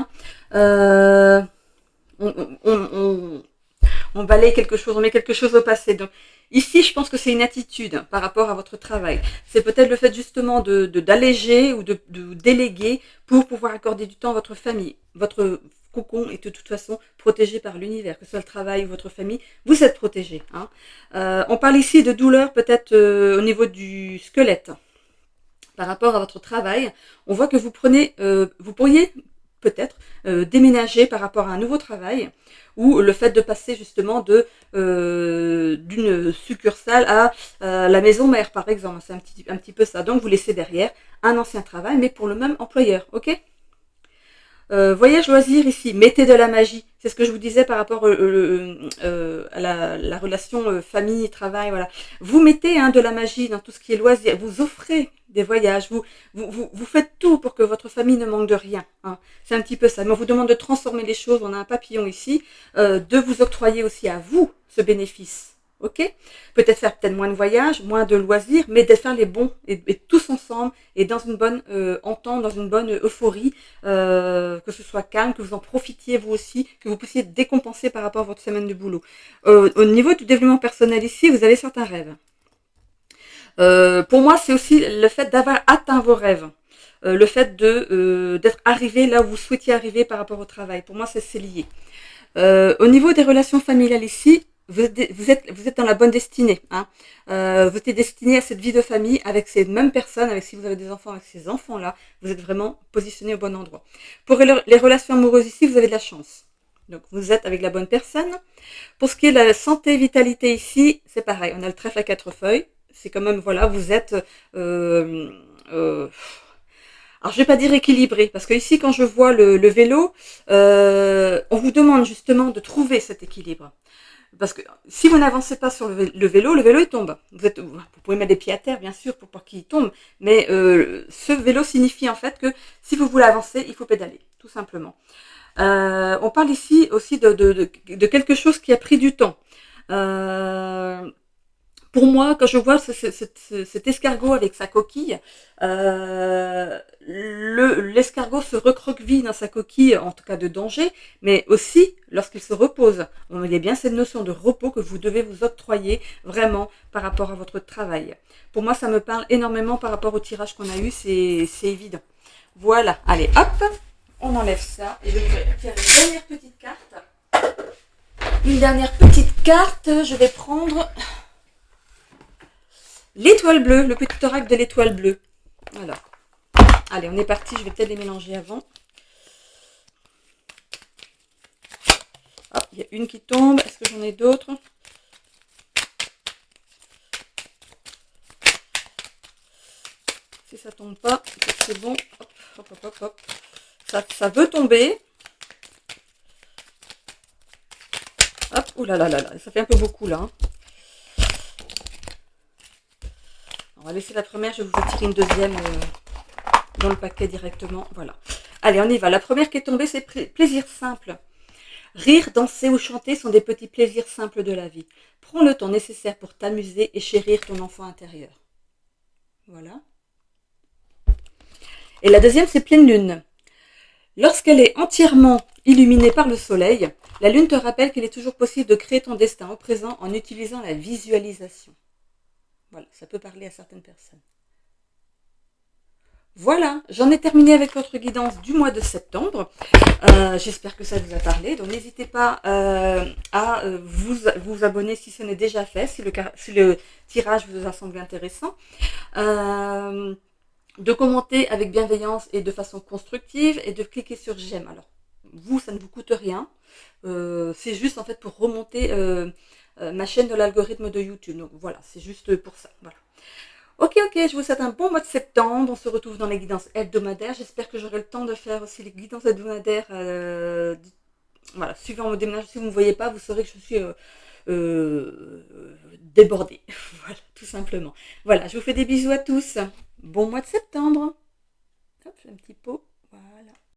On balaye quelque chose, on met quelque chose au passé. Donc ici, je pense que c'est une attitude par rapport à votre travail. C'est peut-être le fait justement d'alléger ou de déléguer pour pouvoir accorder du temps à votre famille. Votre cocon est de toute façon protégé par l'univers, que ce soit le travail ou votre famille, vous êtes protégé. On parle ici de douleur peut-être au niveau du squelette. Par rapport à votre travail, on voit que vous pourriez peut-être déménager par rapport à un nouveau travail, ou le fait de passer justement d'une succursale à la maison mère par exemple, c'est un petit peu ça. Donc vous laissez derrière un ancien travail mais pour le même employeur, ok? Voyage loisir ici, mettez de la magie. C'est ce que je vous disais par rapport à la relation famille-travail. Voilà. Vous mettez de la magie dans tout ce qui est loisir. Vous offrez des voyages. Vous faites tout pour que votre famille ne manque de rien. C'est un petit peu ça. Mais on vous demande de transformer les choses. On a un papillon ici. De vous octroyer aussi à vous ce bénéfice. Ok, peut-être moins de voyages, moins de loisirs, mais de faire les bons et tous ensemble et dans une bonne entente, dans une bonne euphorie, que ce soit calme, que vous en profitiez vous aussi, que vous puissiez décompenser par rapport à votre semaine de boulot. Au niveau du développement personnel ici, vous avez certains rêves. Pour moi, c'est aussi le fait d'avoir atteint vos rêves. Le fait d'être arrivé là où vous souhaitiez arriver par rapport au travail. Pour moi, c'est lié. Au niveau des relations familiales ici, vous êtes dans la bonne destinée. Vous êtes destiné à cette vie de famille avec ces mêmes personnes, si vous avez des enfants, avec ces enfants-là, vous êtes vraiment positionné au bon endroit. Pour les relations amoureuses ici, vous avez de la chance. Donc vous êtes avec la bonne personne. Pour ce qui est de la santé, vitalité ici, c'est pareil. On a le trèfle à 4 feuilles. C'est quand même, voilà, vous êtes... alors, je vais pas dire équilibré, parce que ici, quand je vois le vélo, on vous demande justement de trouver cet équilibre. Parce que si vous n'avancez pas sur le vélo il tombe. Vous pouvez mettre des pieds à terre, bien sûr, pour pas qu'il tombe. Mais ce vélo signifie en fait que si vous voulez avancer, il faut pédaler, tout simplement. On parle ici aussi de quelque chose qui a pris du temps. Pour moi, quand je vois cet escargot avec sa coquille, l'escargot se recroqueville dans sa coquille, en tout cas de danger, mais aussi lorsqu'il se repose. Il y a bien cette notion de repos que vous devez vous octroyer vraiment par rapport à votre travail. Pour moi, ça me parle énormément par rapport au tirage qu'on a eu, c'est évident. Voilà, allez, hop, on enlève ça. Et je vais faire une dernière petite carte. Une dernière petite carte, je vais prendre l'étoile bleue, le petit oracle de l'étoile bleue. Alors, allez, on est parti, je vais peut-être les mélanger avant. Hop, il y a une qui tombe, est-ce que j'en ai d'autres? Si ça tombe pas, c'est bon. Hop, hop, hop, hop, hop. Ça veut tomber. Hop, oulala, là, là, là, ça fait un peu beaucoup là. On va laisser la première, je vais vous tirer une deuxième dans le paquet directement. Voilà. Allez, on y va. La première qui est tombée, c'est plaisir simple. Rire, danser ou chanter sont des petits plaisirs simples de la vie. Prends le temps nécessaire pour t'amuser et chérir ton enfant intérieur. Voilà. Et la deuxième, c'est pleine lune. Lorsqu'elle est entièrement illuminée par le soleil, la lune te rappelle qu'il est toujours possible de créer ton destin au présent en utilisant la visualisation. Voilà, ça peut parler à certaines personnes. Voilà, j'en ai terminé avec votre guidance du mois de septembre. J'espère que ça vous a parlé. Donc n'hésitez pas à vous abonner si ce n'est déjà fait, si le tirage vous a semblé intéressant. De commenter avec bienveillance et de façon constructive et de cliquer sur j'aime. Alors, vous, ça ne vous coûte rien. C'est juste en fait pour remonter ma chaîne de l'algorithme de YouTube. Donc voilà, c'est juste pour ça. Voilà. Ok, je vous souhaite un bon mois de septembre. On se retrouve dans les guidances hebdomadaires. J'espère que j'aurai le temps de faire aussi les guidances hebdomadaires. Voilà, suivant mon déménagement. Si vous ne me voyez pas, vous saurez que je suis débordée. Voilà, tout simplement. Voilà, je vous fais des bisous à tous. Bon mois de septembre. Hop, j'ai un petit pot.